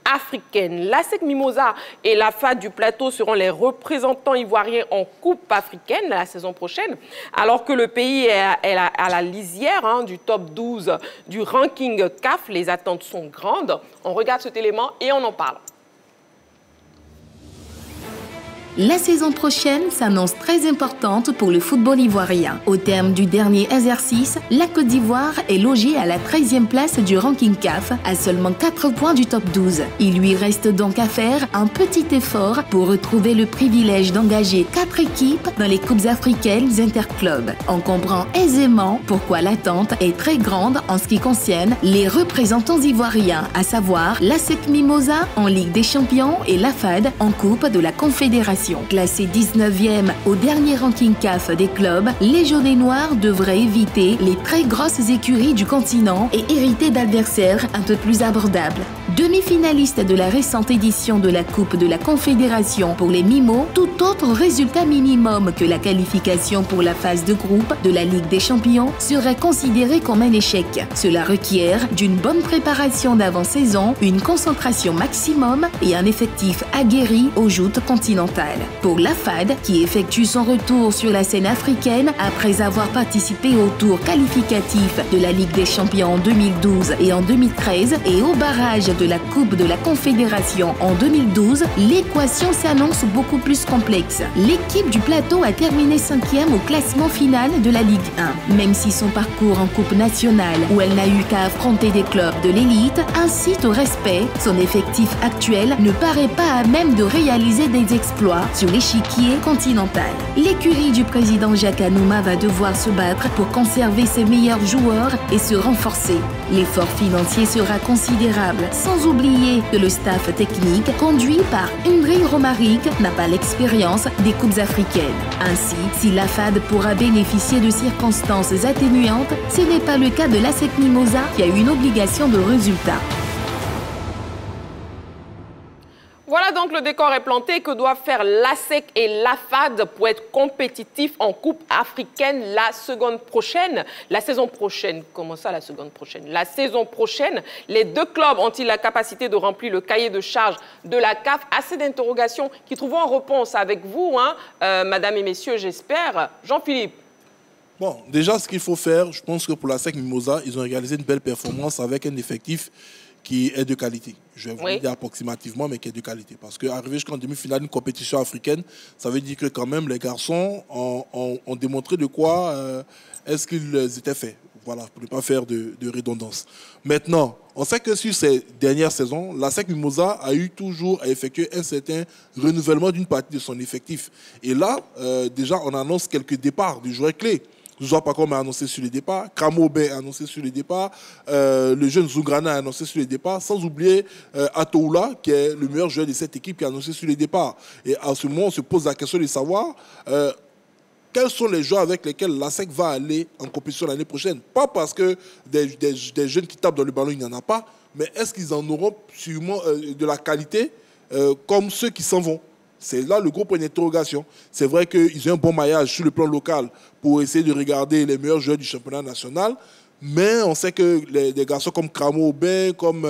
africaine. L'ASEC Mimosa et la FAD du Plateau seront les représentants ivoiriens en Coupe africaine la saison prochaine, alors que le pays est à la lisière du top 12 du ranking CAF. Les attentes sont grandes. On regarde cet élément et on en parle. La saison prochaine s'annonce très importante pour le football ivoirien. Au terme du dernier exercice, la Côte d'Ivoire est logée à la 13e place du ranking CAF, à seulement 4 points du top 12. Il lui reste donc à faire un petit effort pour retrouver le privilège d'engager 4 équipes dans les Coupes africaines interclubs. On comprend aisément pourquoi l'attente est très grande en ce qui concerne les représentants ivoiriens, à savoir l'ASEC Mimosa en Ligue des Champions et la FAD en Coupe de la Confédération. Classé 19e au dernier ranking CAF des clubs, les Jaunets Noirs devraient éviter les très grosses écuries du continent et hériter d'adversaires un peu plus abordables. Demi-finaliste de la récente édition de la Coupe de la Confédération pour les Mimos, tout autre résultat minimum que la qualification pour la phase de groupe de la Ligue des Champions serait considéré comme un échec. Cela requiert d'une bonne préparation d'avant-saison, une concentration maximum et un effectif aguerri aux joutes continentales. Pour la FAD, qui effectue son retour sur la scène africaine après avoir participé au tour qualificatif de la Ligue des Champions en 2012 et en 2013 et au barrage de la Coupe de la Confédération en 2012, l'équation s'annonce beaucoup plus complexe. L'équipe du Plateau a terminé 5e au classement final de la Ligue 1. Même si son parcours en Coupe nationale, où elle n'a eu qu'à affronter des clubs de l'élite, incite au respect, son effectif actuel ne paraît pas à même de réaliser des exploits sur l'échiquier continental. L'écurie du président Jacques Anouma va devoir se battre pour conserver ses meilleurs joueurs et se renforcer. L'effort financier sera considérable, sans oublier que le staff technique, conduit par Indri Romaric, n'a pas l'expérience des Coupes africaines. Ainsi, si la FAD pourra bénéficier de circonstances atténuantes, ce n'est pas le cas de l'ASEC Mimosa qui a une obligation de résultat. Voilà donc le décor est planté. Que doivent faire l'ASEC et la FAD pour être compétitifs en Coupe africaine la seconde prochaine? La saison prochaine. Comment ça, la seconde prochaine? La saison prochaine, les deux clubs ont-ils la capacité de remplir le cahier de charge de la CAF? Assez d'interrogations qui trouveront réponse avec vous, madame et messieurs, j'espère. Jean-Philippe. Bon, déjà, ce qu'il faut faire, je pense que pour l'ASEC Mimosa, ils ont réalisé une belle performance avec un effectif qui est de qualité. Je vais vous dire approximativement, mais qui est de qualité. Parce qu'arriver jusqu'en demi-finale d'une compétition africaine, ça veut dire que quand même les garçons ont démontré de quoi est-ce qu'ils étaient faits. Voilà, pour ne pas faire de redondance. Maintenant, on sait que sur ces dernières saisons, l'ASEC Mimosa a eu toujours à effectuer un certain renouvellement d'une partie de son effectif. Et là, déjà, on annonce quelques départs de joueurs clés. Zoua Pakom a annoncé sur les départs, Kramo Ben a annoncé sur les départs, le jeune Zougrana a annoncé sur les départs, sans oublier Atoula, qui est le meilleur joueur de cette équipe, qui a annoncé sur les départs. Et à ce moment, on se pose la question de savoir quels sont les joueurs avec lesquels l'ASEC va aller en compétition l'année prochaine. Pas parce que des jeunes qui tapent dans le ballon, il n'y en a pas, mais est-ce qu'ils en auront sûrement de la qualité comme ceux qui s'en vont? C'est là le gros point d'interrogation. C'est vrai qu'ils ont un bon maillage sur le plan local pour essayer de regarder les meilleurs joueurs du championnat national, mais on sait que des garçons comme Kramo Ben, comme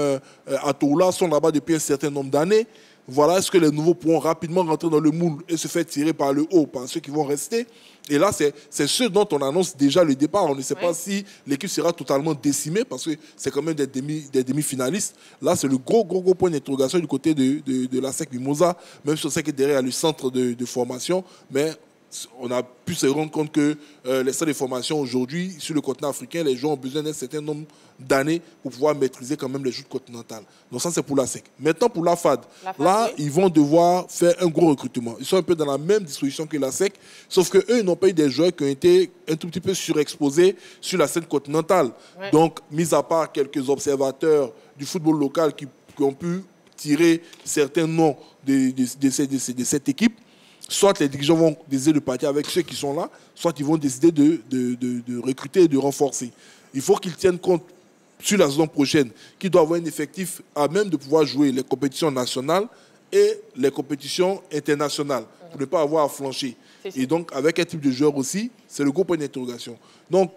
Atoula sont là-bas depuis un certain nombre d'années. Voilà, est-ce que les nouveaux pourront rapidement rentrer dans le moule et se faire tirer par le haut par ceux qui vont rester? Et là, c'est ce dont on annonce déjà le départ. On ne sait pas si l'équipe sera totalement décimée parce que c'est quand même des demi-finalistes. Là, c'est le gros point d'interrogation du côté de l'ASEC Mimosa, même si on sait que derrière, il y a le centre de formation, mais on a pu se rendre compte que les centres de formation aujourd'hui, sur le continent africain, les gens ont besoin d'un certain nombre d'années pour pouvoir maîtriser quand même les joutes continentales. Donc ça, c'est pour l'ASEC. Maintenant, pour la FAD, là, ils vont devoir faire un gros recrutement. Ils sont un peu dans la même disposition que l'ASEC, sauf qu'eux, ils n'ont pas eu des joueurs qui ont été un tout petit peu surexposés sur la scène continentale. Donc, mis à part quelques observateurs du football local qui ont pu tirer certains noms de cette équipe, soit les dirigeants vont décider de partir avec ceux qui sont là, soit ils vont décider de recruter et de renforcer. Il faut qu'ils tiennent compte sur la saison prochaine qu'il doit avoir un effectif à même de pouvoir jouer les compétitions nationales et les compétitions internationales pour ne pas avoir à flancher. Et donc, avec un type de joueur aussi, c'est le gros point d'interrogation. Donc,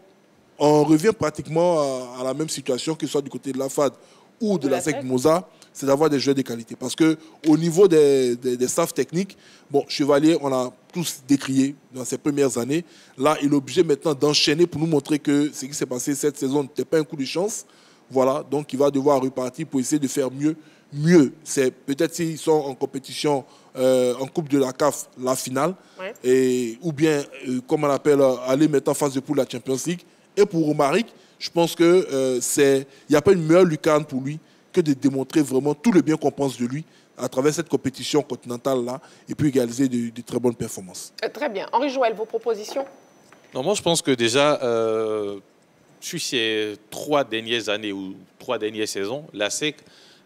on revient pratiquement à la même situation, que ce soit du côté de la FAD ou de la SEC Moza, c'est d'avoir des joueurs de qualité. Parce qu'au niveau des staffs techniques, bon, Chevalier, on l'a tous décrié dans ses premières années. Là, il est obligé maintenant d'enchaîner pour nous montrer que ce qui s'est passé cette saison n'était pas un coup de chance. Voilà, donc il va devoir repartir pour essayer de faire mieux. C'est peut-être s'ils sont en compétition en Coupe de la CAF, la finale, ou bien, comme on appelle, aller maintenant en phase de poule de la Champions League. Et pour Romaric, je pense qu'il n'y a pas une meilleure lucarne pour lui que de démontrer vraiment tout le bien qu'on pense de lui à travers cette compétition continentale-là et puis réaliser de très bonnes performances. Très bien. Henri Joël, vos propositions? Non, moi, je pense que déjà, sur ces 3 dernières années ou 3 dernières saisons, la SEC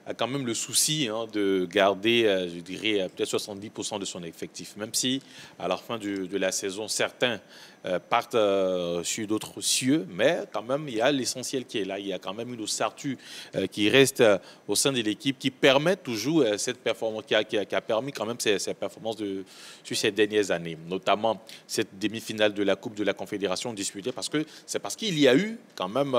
a quand même le souci de garder, je dirais, peut-être 70% de son effectif. Même si, à la fin de la saison, certains partent sur d'autres cieux, mais quand même, il y a l'essentiel qui est là. Il y a quand même une ossature qui reste au sein de l'équipe, qui permet toujours cette performance, qui a permis quand même ces performances sur ces dernières années. Notamment cette demi-finale de la Coupe de la Confédération disputée, parce qu'il y a eu quand même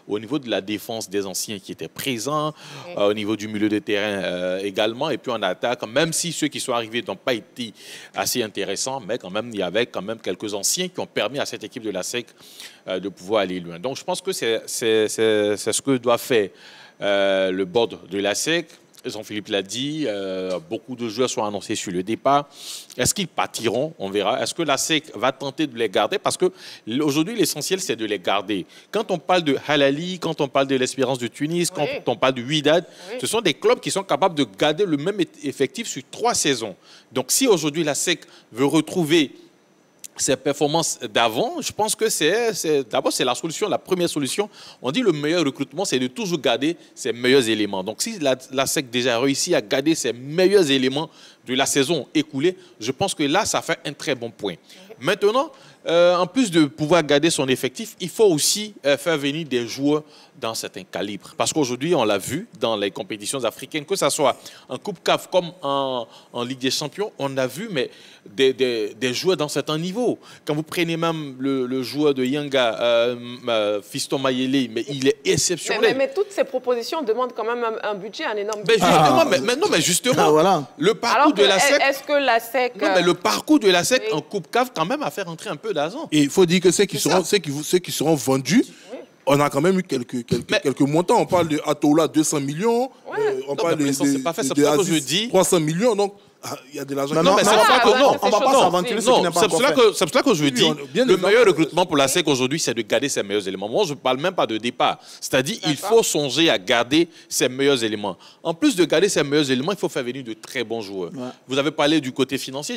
au niveau de la défense des anciens qui étaient présents, au niveau du milieu de terrain également, et puis en attaque, même si ceux qui sont arrivés n'ont pas été assez intéressants, mais quand même, il y avait quand même quelques anciens qui ont permis à cette équipe de la SEC de pouvoir aller loin. Donc, je pense que c'est ce que doit faire le board de la SEC. Jean-Philippe l'a dit, beaucoup de joueurs sont annoncés sur le départ. Est-ce qu'ils partiront? On verra. Est-ce que la SEC va tenter de les garder? Parce qu'aujourd'hui, l'essentiel, c'est de les garder. Quand on parle de Halali, quand on parle de l'Espérance de Tunis, quand on parle de Wydad, ce sont des clubs qui sont capables de garder le même effectif sur 3 saisons. Donc, si aujourd'hui la SEC veut retrouver ces performances d'avant, je pense que d'abord c'est la solution, la première solution. On dit le meilleur recrutement, c'est de toujours garder ses meilleurs éléments. Donc si la SEC déjà réussi à garder ses meilleurs éléments de la saison écoulée, je pense que là, ça fait un très bon point. Maintenant, en plus de pouvoir garder son effectif, il faut aussi faire venir des joueurs dans certains calibres. Parce qu'aujourd'hui, on l'a vu dans les compétitions africaines, que ce soit en Coupe CAF comme en Ligue des Champions, on a vu des joueurs dans certains niveaux. Quand vous prenez même le joueur de Yanga, Fiston Mayele, mais il est exceptionnel. Mais toutes ces propositions demandent quand même un budget, un énorme budget. Mais justement, voilà. Le parcours de la SEC... Est-ce que la SEC... Non, mais le parcours de la SEC en Coupe CAF, quand même, a fait rentrer un peu d'argent. Et il faut dire que ceux qui seront vendus... On a quand même eu quelques montants. On parle de Atola, 200 millions. On parle de Aziz, 300 millions. Donc, il y a de l'argent. On ne va pas s'aventurer ce qui n'est pas encore fait. C'est pour cela que je dis, le meilleur recrutement pour la SEC aujourd'hui, c'est de garder ses meilleurs éléments. Moi, je ne parle même pas de départ. C'est-à-dire qu'il faut songer à garder ses meilleurs éléments. En plus de garder ses meilleurs éléments, il faut faire venir de très bons joueurs. Vous avez parlé du côté financier.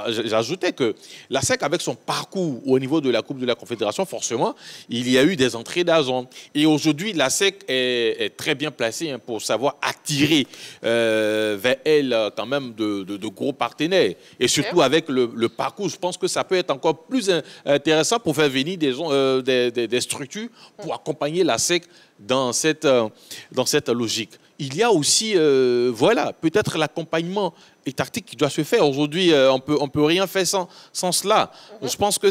J'ajoutais que la SEC, avec son parcours au niveau de la Coupe de la Confédération, forcément, il y a eu des entrées d'argent. Et aujourd'hui, la SEC est très bien placée pour savoir attirer vers elle quand même de gros partenaires. Et surtout avec le parcours, je pense que ça peut être encore plus intéressant pour faire venir des structures pour accompagner la SEC dans cette logique. Il y a aussi, peut-être l'accompagnement tactique qui doit se faire. Aujourd'hui, on peut rien faire sans cela. Je pense que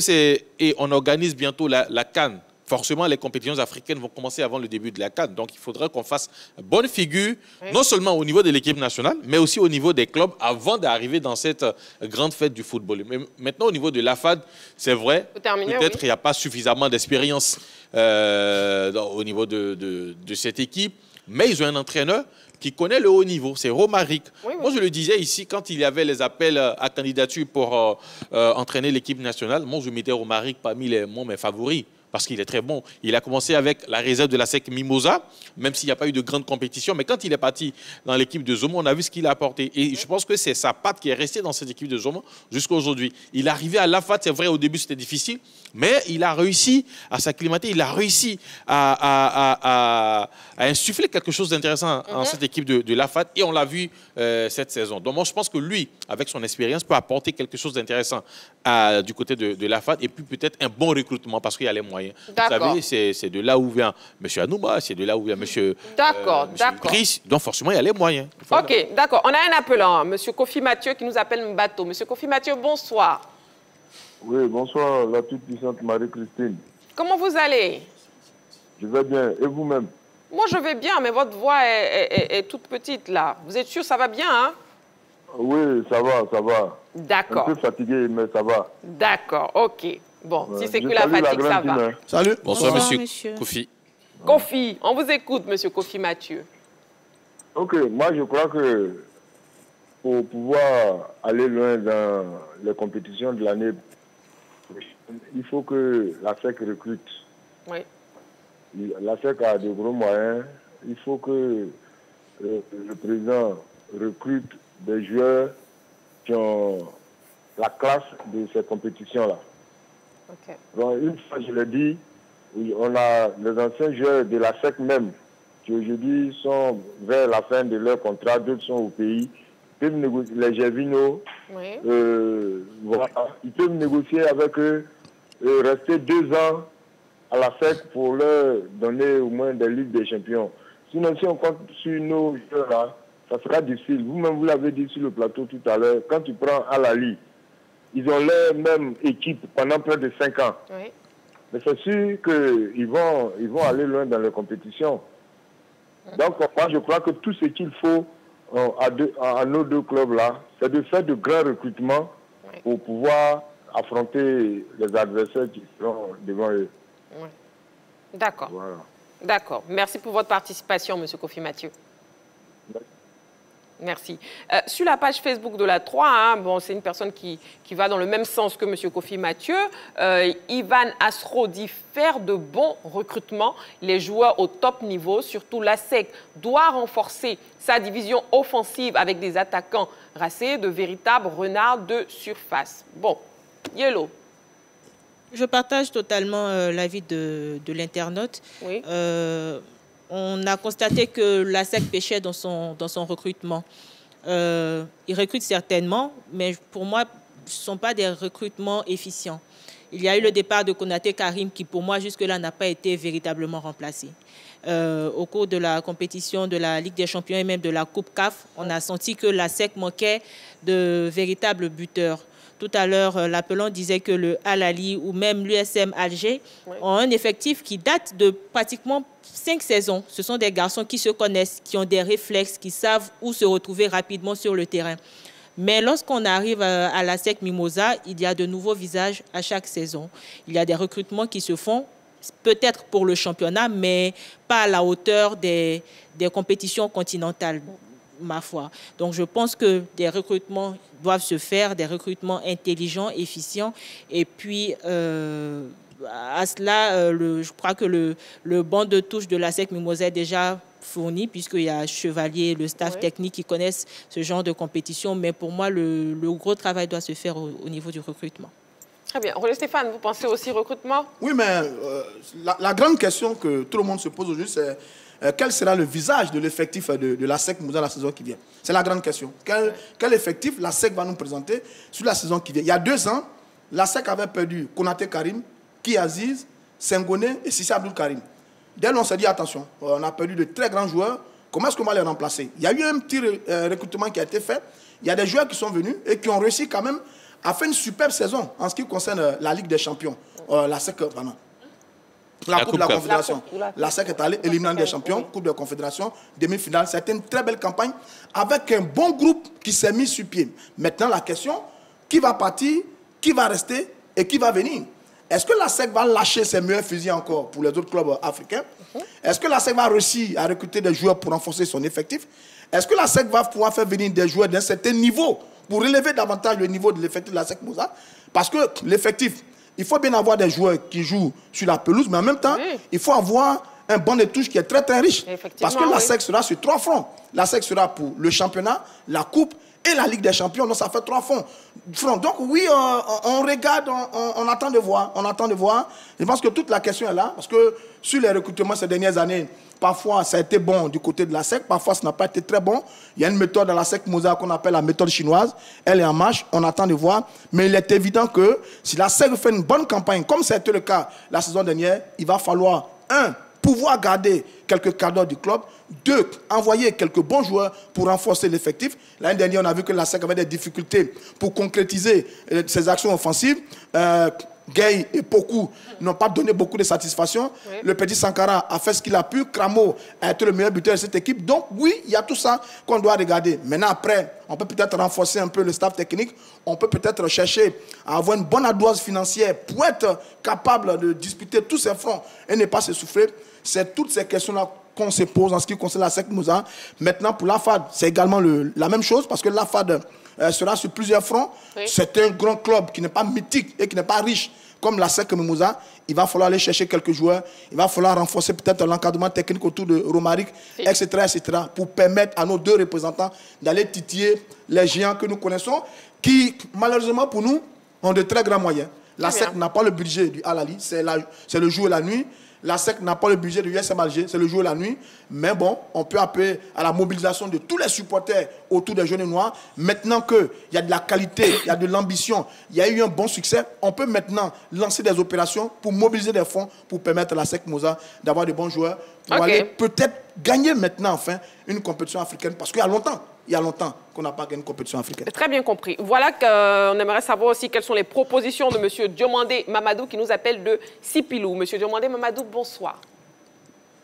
et on organise bientôt la CAN. Forcément, les compétitions africaines vont commencer avant le début de la CAN. Donc, il faudrait qu'on fasse bonne figure, non seulement au niveau de l'équipe nationale, mais aussi au niveau des clubs, avant d'arriver dans cette grande fête du football. Mais maintenant, au niveau de la FAD, c'est vrai, peut-être il n'y a pas suffisamment d'expérience au niveau de cette équipe, mais ils ont un entraîneur qui connaît le haut niveau, c'est Romaric. Moi, je le disais ici, quand il y avait les appels à candidature pour entraîner l'équipe nationale, moi, je mettais Romaric parmi mes favoris. parce qu'il est très bon. Il a commencé avec la réserve de la SEC Mimosa, même s'il n'y a pas eu de grande compétition. Mais quand il est parti dans l'équipe de Zomo, on a vu ce qu'il a apporté. Et je pense que c'est sa patte qui est restée dans cette équipe de Zomo jusqu'à aujourd'hui. Il est arrivé à l'AFAT, c'est vrai, au début c'était difficile, mais il a réussi à s'acclimater, il a réussi à insuffler quelque chose d'intéressant en cette équipe de l'AFAT, et on l'a vu cette saison. Donc moi je pense que lui, avec son expérience, peut apporter quelque chose d'intéressant du côté de l'AFAT, et puis peut-être un bon recrutement parce qu'il y a les moyens. Vous savez, c'est de là où vient M. Anouba, c'est de là où vient M. Chris, donc forcément il y a les moyens. Voilà. Ok, d'accord. On a un appelant, M. Kofi Mathieu, qui nous appelle Mbato. M. Kofi Mathieu, bonsoir. Oui, bonsoir, la toute-puissante Marie-Christine. Comment vous allez? Je vais bien. Et vous-même? Moi, je vais bien, mais votre voix est toute petite, là. Vous êtes sûr, ça va bien, hein? Oui, ça va, ça va. D'accord. Un peu fatigué, mais ça va. D'accord, ok. Bon, si c'est que la fatigue, ça va. Salut. Bonsoir, monsieur Kofi. Kofi, on vous écoute, monsieur Kofi Mathieu. Ok, moi, je crois que pour pouvoir aller loin dans les compétitions de l'année, il faut que la SEC recrute. Oui. La SEC a de gros moyens. Il faut que le président recrute des joueurs qui ont la classe de ces compétitions-là. Okay. Donc, une fois, je l'ai dit, oui, on a les anciens joueurs de la SEC même, qui aujourd'hui sont vers la fin de leur contrat, d'autres sont au pays. Ils peuvent négocier, les Gervino, oui. voilà, ils peuvent négocier avec eux, rester 2 ans à la SEC pour leur donner au moins des Ligues des Champions. Sinon, si on compte sur nos joueurs-là, ça sera difficile. Vous-même, vous l'avez dit sur le plateau tout à l'heure, quand tu prends Al-Ali, ils ont leur même équipe pendant près de 5 ans. Oui. Mais c'est sûr qu'ils vont aller loin dans les compétitions. Donc, moi, je crois que tout ce qu'il faut à nos 2 clubs-là, c'est de faire de grands recrutements pour pouvoir affronter les adversaires qui seront devant eux. Oui. D'accord. Voilà. D'accord. Merci pour votre participation, M. Kofi Mathieu. Merci. Sur la page Facebook de la 3, hein, bon, c'est une personne qui va dans le même sens que M. Kofi Mathieu. Ivan Asro dit faire de bons recrutements, les joueurs au top niveau, surtout la SEC doit renforcer sa division offensive avec des attaquants racés, de véritables renards de surface. Bon, Yellow. Je partage totalement l'avis de l'internaute. Oui. On a constaté que la SEC pêchait dans son recrutement. Ils recrutent certainement, mais pour moi, ce ne sont pas des recrutements efficients. Il y a eu le départ de Konaté Karim qui, pour moi, jusque-là, n'a pas été véritablement remplacé. Au cours de la compétition de la Ligue des Champions et même de la Coupe CAF, on a senti que la SEC manquait de véritables buteurs. Tout à l'heure, l'appelant disait que le Al-Ali ou même l'USM Alger ont un effectif qui date de pratiquement 5 saisons. Ce sont des garçons qui se connaissent, qui ont des réflexes, qui savent où se retrouver rapidement sur le terrain. Mais lorsqu'on arrive à la SEC Mimosa, il y a de nouveaux visages à chaque saison. Il y a des recrutements qui se font, peut-être pour le championnat, mais pas à la hauteur des compétitions continentales, ma foi. Donc je pense que des recrutements doivent se faire, des recrutements intelligents, efficients. Et puis, à cela, je crois que le banc de touche de la SEC Mimosa est déjà fourni, puisqu'il y a Chevalier, le staff technique qui connaissent ce genre de compétition. Mais pour moi, le gros travail doit se faire au niveau du recrutement. Très bien. Roger Stéphane, vous pensez aussi recrutement? Oui, mais la grande question que tout le monde se pose aujourd'hui, c'est quel sera le visage de l'effectif de la SEC Mimosa la saison qui vient? C'est la grande question. Quel effectif la SEC va nous présenter sur la saison qui vient? Il y a 2 ans, la SEC avait perdu Konaté Karim, Ki Aziz, Sengoné et Sissi Abdul Karim. Dès lors, on s'est dit, attention, on a perdu de très grands joueurs. Comment est-ce qu'on va les remplacer? Il y a eu un petit recrutement qui a été fait. Il y a des joueurs qui sont venus et qui ont réussi quand même à faire une superbe saison en ce qui concerne la Ligue des Champions. La SEC, pardon. La Coupe de la Confédération. La SEC est allée éliminant des champions, Coupe de la Confédération, demi-finale. C'était une très belle campagne avec un bon groupe qui s'est mis sur pied. Maintenant, la question, qui va partir, qui va rester et qui va venir? Est-ce que la SEC va lâcher ses meilleurs fusils encore pour les autres clubs africains? Est-ce que la SEC va réussir à recruter des joueurs pour renforcer son effectif? Est-ce que la SEC va pouvoir faire venir des joueurs d'un certain niveau pour relever davantage le niveau de l'effectif de la SEC Mimosa? Parce que l'effectif il faut bien avoir des joueurs qui jouent sur la pelouse, mais en même temps, il faut avoir un banc de touche qui est très très riche. Parce que la SEC sera sur 3 fronts. La SEC sera pour le championnat, la coupe et la Ligue des Champions. Donc ça fait 3 fronts. Donc oui, on regarde, on attend de voir. On attend de voir. Je pense que toute la question est là. Parce que sur les recrutements ces dernières années, parfois ça a été bon du côté de la SEC, parfois ça n'a pas été très bon. Il y a une méthode dans la SEC Mimosa qu'on appelle la méthode chinoise. Elle est en marche, on attend de voir. Mais il est évident que si la SEC fait une bonne campagne, comme c'était le cas la saison dernière, il va falloir, pouvoir garder quelques cadres du club. 2, envoyer quelques bons joueurs pour renforcer l'effectif. L'année dernière, on a vu que la SEC avait des difficultés pour concrétiser ses actions offensives. Gay et Poku n'ont pas donné beaucoup de satisfaction. Le petit Sankara a fait ce qu'il a pu. Kramo a été le meilleur buteur de cette équipe. Donc oui, il y a tout ça qu'on doit regarder. Maintenant, après, on peut peut-être renforcer un peu le staff technique. On peut peut-être chercher à avoir une bonne ardoise financière pour être capable de disputer tous ces fronts et ne pas s'essouffler. C'est toutes ces questions-là qu'on se pose en ce qui concerne la SEC Mimosa. Maintenant, pour la FAD, c'est également la même chose parce que la FAD sera sur plusieurs fronts. C'est un grand club qui n'est pas mythique et qui n'est pas riche comme la SEC Mimosa. Il va falloir aller chercher quelques joueurs. Il va falloir renforcer peut-être l'encadrement technique autour de Romaric, etc., pour permettre à nos 2 représentants d'aller titiller les géants que nous connaissons, qui, malheureusement pour nous, ont de très grands moyens. La SEC n'a pas le budget du Al-Ali, c'est le jour et la nuit. La SEC n'a pas le budget de l'USM Alger, c'est le jour et la nuit. Mais bon, on peut appeler à la mobilisation de tous les supporters autour des jeunes noirs. Maintenant qu'il y a de la qualité, il y a de l'ambition, il y a eu un bon succès, on peut maintenant lancer des opérations pour mobiliser des fonds pour permettre à la SEC Mimosa d'avoir de bons joueurs pour aller peut-être gagner maintenant enfin une compétition africaine. Parce qu'il y a longtemps qu'on n'a pas gagné une compétition africaine. Très bien compris. Voilà qu'on aimerait savoir aussi quelles sont les propositions de M. Diomandé Mamadou qui nous appelle de Sipilou. M. Diomandé Mamadou, bonsoir.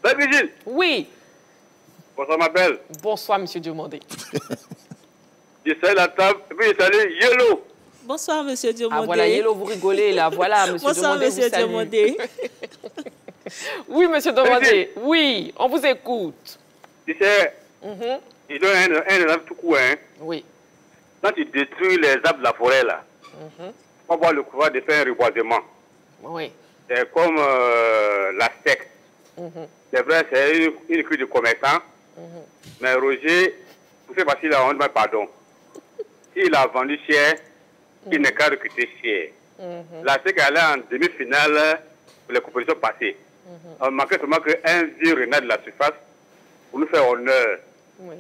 Brigitte. Oui. Bonsoir ma belle. Bonsoir M. Diomandé. Je salue la table et puis je salue Yellow. Bonsoir M. Diomandé. Ah voilà, Yellow, vous rigolez là. Voilà, M. Bonsoir Diomandé, M. Diomandé. Oui, M. Diomandé. Oui, on vous écoute. Tu sais, il donne un exemple tout court. Hein. Oui. Quand tu détruis les arbres de la forêt, là, on va avoir le courage de faire un reboisement. Oui. C'est comme la SEC. C'est vrai, c'est une crise de commerçant. Mais Roger, pour faire passer la honte, pardon. S'il a vendu cher, il n'est qu'à recruter cher. La SEC est allée en demi-finale pour les compétitions passées. On manquait seulement qu'un vieux renard de la surface pour nous faire honneur.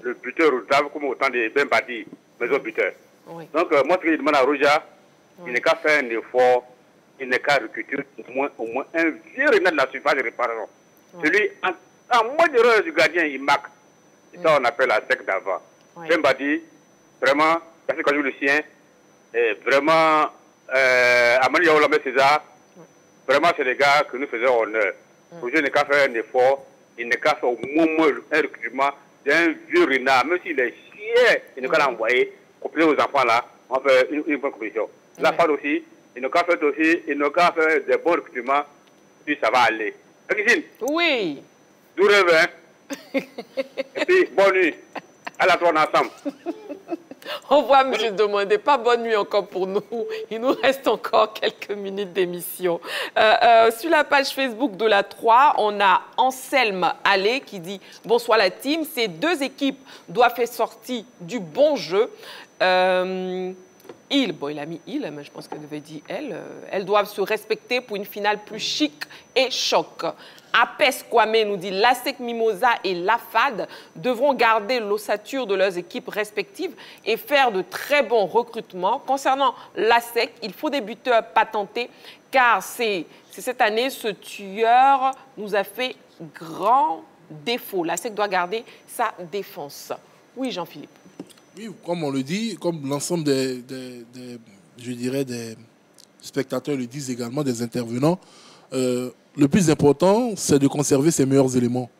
Le buteur Roudave comme autant de Ben Badi, maison buteur. Donc, moi, ce que je demande à Roger, il n'est qu'à faire un effort, il n'est qu'à recruter au moins un vieux renard de la surface de réparation. Celui, en moins d'erreur du gardien, il marque. C'est ça qu'on appelle la SEC d'avant. Ben Badi, vraiment, parce que quand je joue le sien, et vraiment, Amani Yaoulame César, vraiment, c'est les gars que nous faisons honneur. Roger n'est qu'à faire un effort, il n'est qu'à faire au moins un recrutement d'un vieux renard, même s'il est chier, il n'est qu'à l'envoyer, compléter aux enfants là, on fait une bonne compétition. La part aussi, il n'a qu'à faire des bons recrutements, puis ça va aller. Christine. Oui. D'où rêve, hein? Et puis, bonne nuit. À la tourne ensemble. Au revoir, M. Diomandé. Pas bonne nuit encore pour nous. Il nous reste encore quelques minutes d'émission. Sur la page Facebook de la 3, on a Anselme Allé qui dit « Bonsoir la team. Ces 2 équipes doivent faire sortir du bon jeu. Il a mis il, mais je pense qu'elle devait dire elle. Elles doivent se respecter pour une finale plus chic et choc. Apes Kwame nous dit l'ASEC Mimosa et l'AFAD devront garder l'ossature de leurs équipes respectives et faire de très bons recrutements. Concernant l'ASEC, il faut des buteurs patentés car c'est cette année, ce tueur nous a fait grand défaut. L'ASEC doit garder sa défense. Oui, Jean-Philippe. Oui, comme on le dit, comme l'ensemble des spectateurs le disent également, des intervenants, le plus important, c'est de conserver ses meilleurs éléments.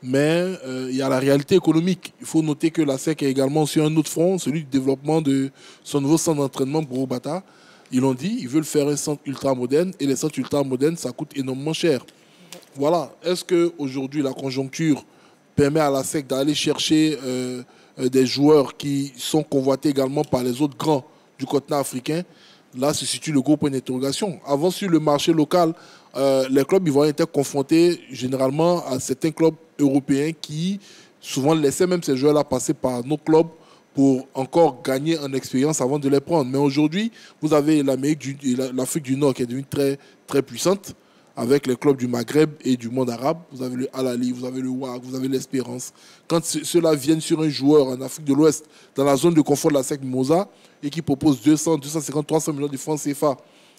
Mais il y a la réalité économique. Il faut noter que la SEC est également sur un autre front, celui du développement de son nouveau centre d'entraînement Boro-Bata. Ils l'ont dit, ils veulent faire un centre ultra moderne et les centres ultra modernes, ça coûte énormément cher. Voilà. Est-ce qu'aujourd'hui, la conjoncture permet à la SEC d'aller chercher des joueurs qui sont convoités également par les autres grands du continent africain? Là se situe le gros point d'interrogation. Avant, sur le marché local, les clubs ivoiriens étaient confrontés généralement à certains clubs européens qui souvent laissaient même ces joueurs-là passer par nos clubs pour encore gagner en expérience avant de les prendre. Mais aujourd'hui, vous avez l'Afrique du Nord qui est devenue très, très puissante avec les clubs du Maghreb et du monde arabe. Vous avez le Al Ahly, vous avez le WAC, vous avez l'Espérance. Quand ceux-là viennent sur un joueur en Afrique de l'Ouest, dans la zone de confort de la SEC Mimosa, et qui propose 200, 250, 300 millions de francs CFA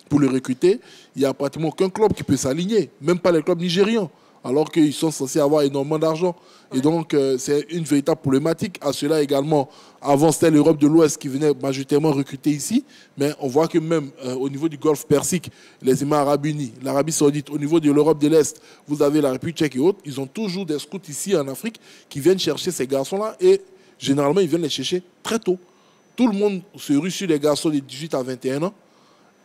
pour le recruter, il n'y a pratiquement aucun club qui peut s'aligner, même pas les clubs nigérians, alors qu'ils sont censés avoir énormément d'argent. Et donc, c'est une véritable problématique. À cela également, avant, c'était l'Europe de l'Ouest qui venait majoritairement recruter ici, mais on voit que même au niveau du Golfe Persique, les Émirats arabes unis, l'Arabie saoudite, au niveau de l'Europe de l'Est, vous avez la République tchèque et autres, ils ont toujours des scouts ici en Afrique qui viennent chercher ces garçons-là et généralement, ils viennent les chercher très tôt. Tout le monde se rue sur les garçons de 18 à 21 ans.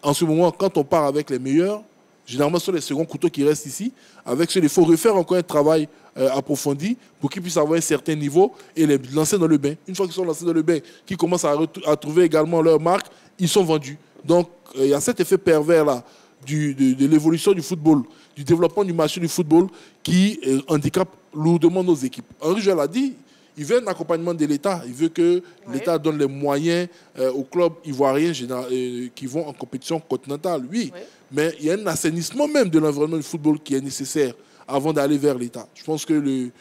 En ce moment, quand on part avec les meilleurs, généralement, ce sont les seconds couteaux qui restent ici. Avec ceux, il faut refaire encore un travail approfondi pour qu'ils puissent avoir un certain niveau et les lancer dans le bain. Une fois qu'ils sont lancés dans le bain, qu'ils commencent à trouver également leur marque, ils sont vendus. Donc, il y a cet effet pervers-là de l'évolution du football, du développement du marché du football qui handicape lourdement nos équipes. Henri Joël l'a dit, il veut un accompagnement de l'État. Il veut que l'État donne les moyens aux clubs ivoiriens qui vont en compétition continentale. Oui, mais il y a un assainissement même de l'environnement du football qui est nécessaire avant d'aller vers l'État. Je pense que le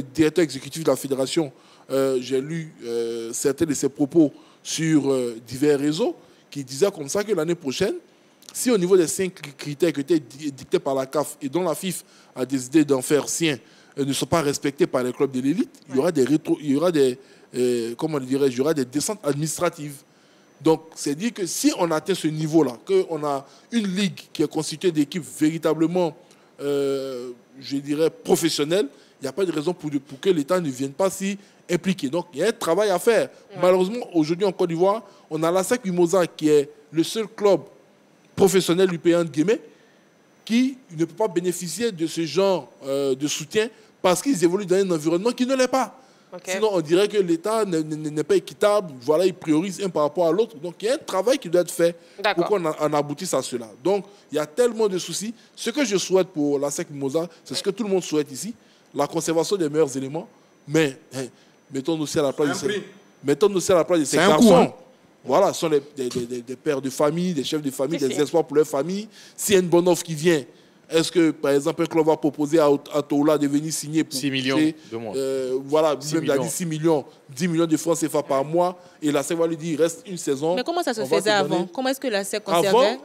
directeur exécutif de la fédération, j'ai lu certains de ses propos sur divers réseaux qui disaient comme ça que l'année prochaine, si au niveau des 5 critères qui étaient dictés par la CAF et dont la FIF a décidé d'en faire sien, ne sont pas respectés par les clubs de l'élite, il y aura des descentes administratives. Donc, c'est dire que si on atteint ce niveau-là, qu'on a une ligue qui est constituée d'équipes véritablement, je dirais, professionnelles, il n'y a pas de raison pour que l'État ne vienne pas s'y impliquer. Donc, il y a un travail à faire. Malheureusement, aujourd'hui, en Côte d'Ivoire, on a la SEC Mimosa qui est le seul club professionnel du pays, entre guillemets, qui ne peut pas bénéficier de ce genre de soutien parce qu'ils évoluent dans un environnement qui ne l'est pas. Sinon, on dirait que l'État n'est pas équitable. Voilà, il priorise un par rapport à l'autre. Donc, il y a un travail qui doit être fait pour qu'on en aboutisse à cela. Donc, il y a tellement de soucis. Ce que je souhaite pour la SEC Mimosa, c'est ce que tout le monde souhaite ici, la conservation des meilleurs éléments. Mais mettons-nous aussi à la place de ces garçons. Voilà, ce sont des pères de famille, des chefs de famille, des espoirs pour leur famille. S'il y a une bonne offre qui vient, est-ce que, par exemple, un club va proposer à Toula de venir signer pour 6 millions de mois. Voilà, même il a dit 6 millions, 10 millions de francs CFA par mois, et la SEC va lui dire, il reste une saison. Mais comment ça se faisait avant? Comment est-ce que la SEC conservait?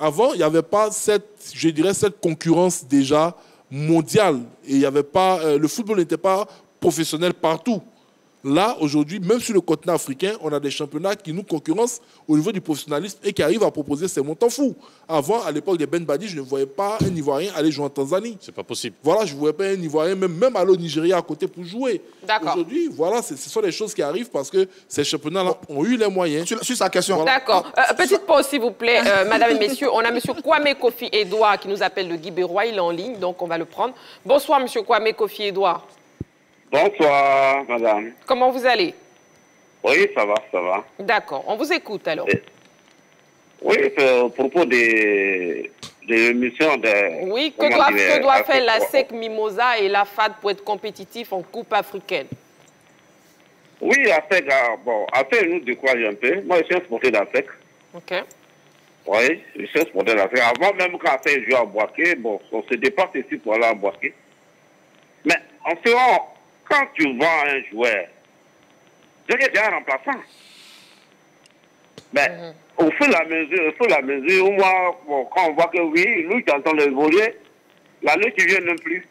Avant, il n'y avait pas cette concurrence déjà mondiale. Et il y avait pas, le football n'était pas professionnel partout. Là, aujourd'hui, même sur le continent africain, on a des championnats qui nous concurrencent au niveau du professionnalisme et qui arrivent à proposer ces montants fous. Avant, à l'époque des Ben Badi, je ne voyais pas un Ivoirien aller jouer en Tanzanie. C'est pas possible. Voilà, je ne voyais pas un Ivoirien même aller au Nigeria à côté pour jouer. Aujourd'hui, voilà, ce sont des choses qui arrivent parce que ces championnats-là ont eu les moyens. Sur sa question. Voilà. D'accord. Petite pause, s'il vous plaît, madame et messieurs. On a monsieur Kwame Kofi Edouard qui nous appelle de Guibérois. Il est en ligne, donc on va le prendre. Bonsoir, monsieur Kwame Kofi Edouard. Bonsoir, madame. Comment vous allez? Oui, ça va, ça va. D'accord, on vous écoute alors. Oui, au propos des missions de... Oui, que doit faire la SEC Mimosa et la FAD pour être compétitif en Coupe africaine? Oui, la SEC, bon, après nous décourage un peu. Moi, je suis un sportif de la SEC. Ok. Oui, je suis un sportif de la SEC. Avant même quand la SEC jouait à Boaké, bon, on se dépasse ici pour aller à Boaké. Mais en ce moment, quand tu vends un joueur, c'est déjà un remplaçant. Mais au fur et à mesure, moi, bon, quand on voit que oui, lui qui est en train d'évoluer, l'année qui vient non plus.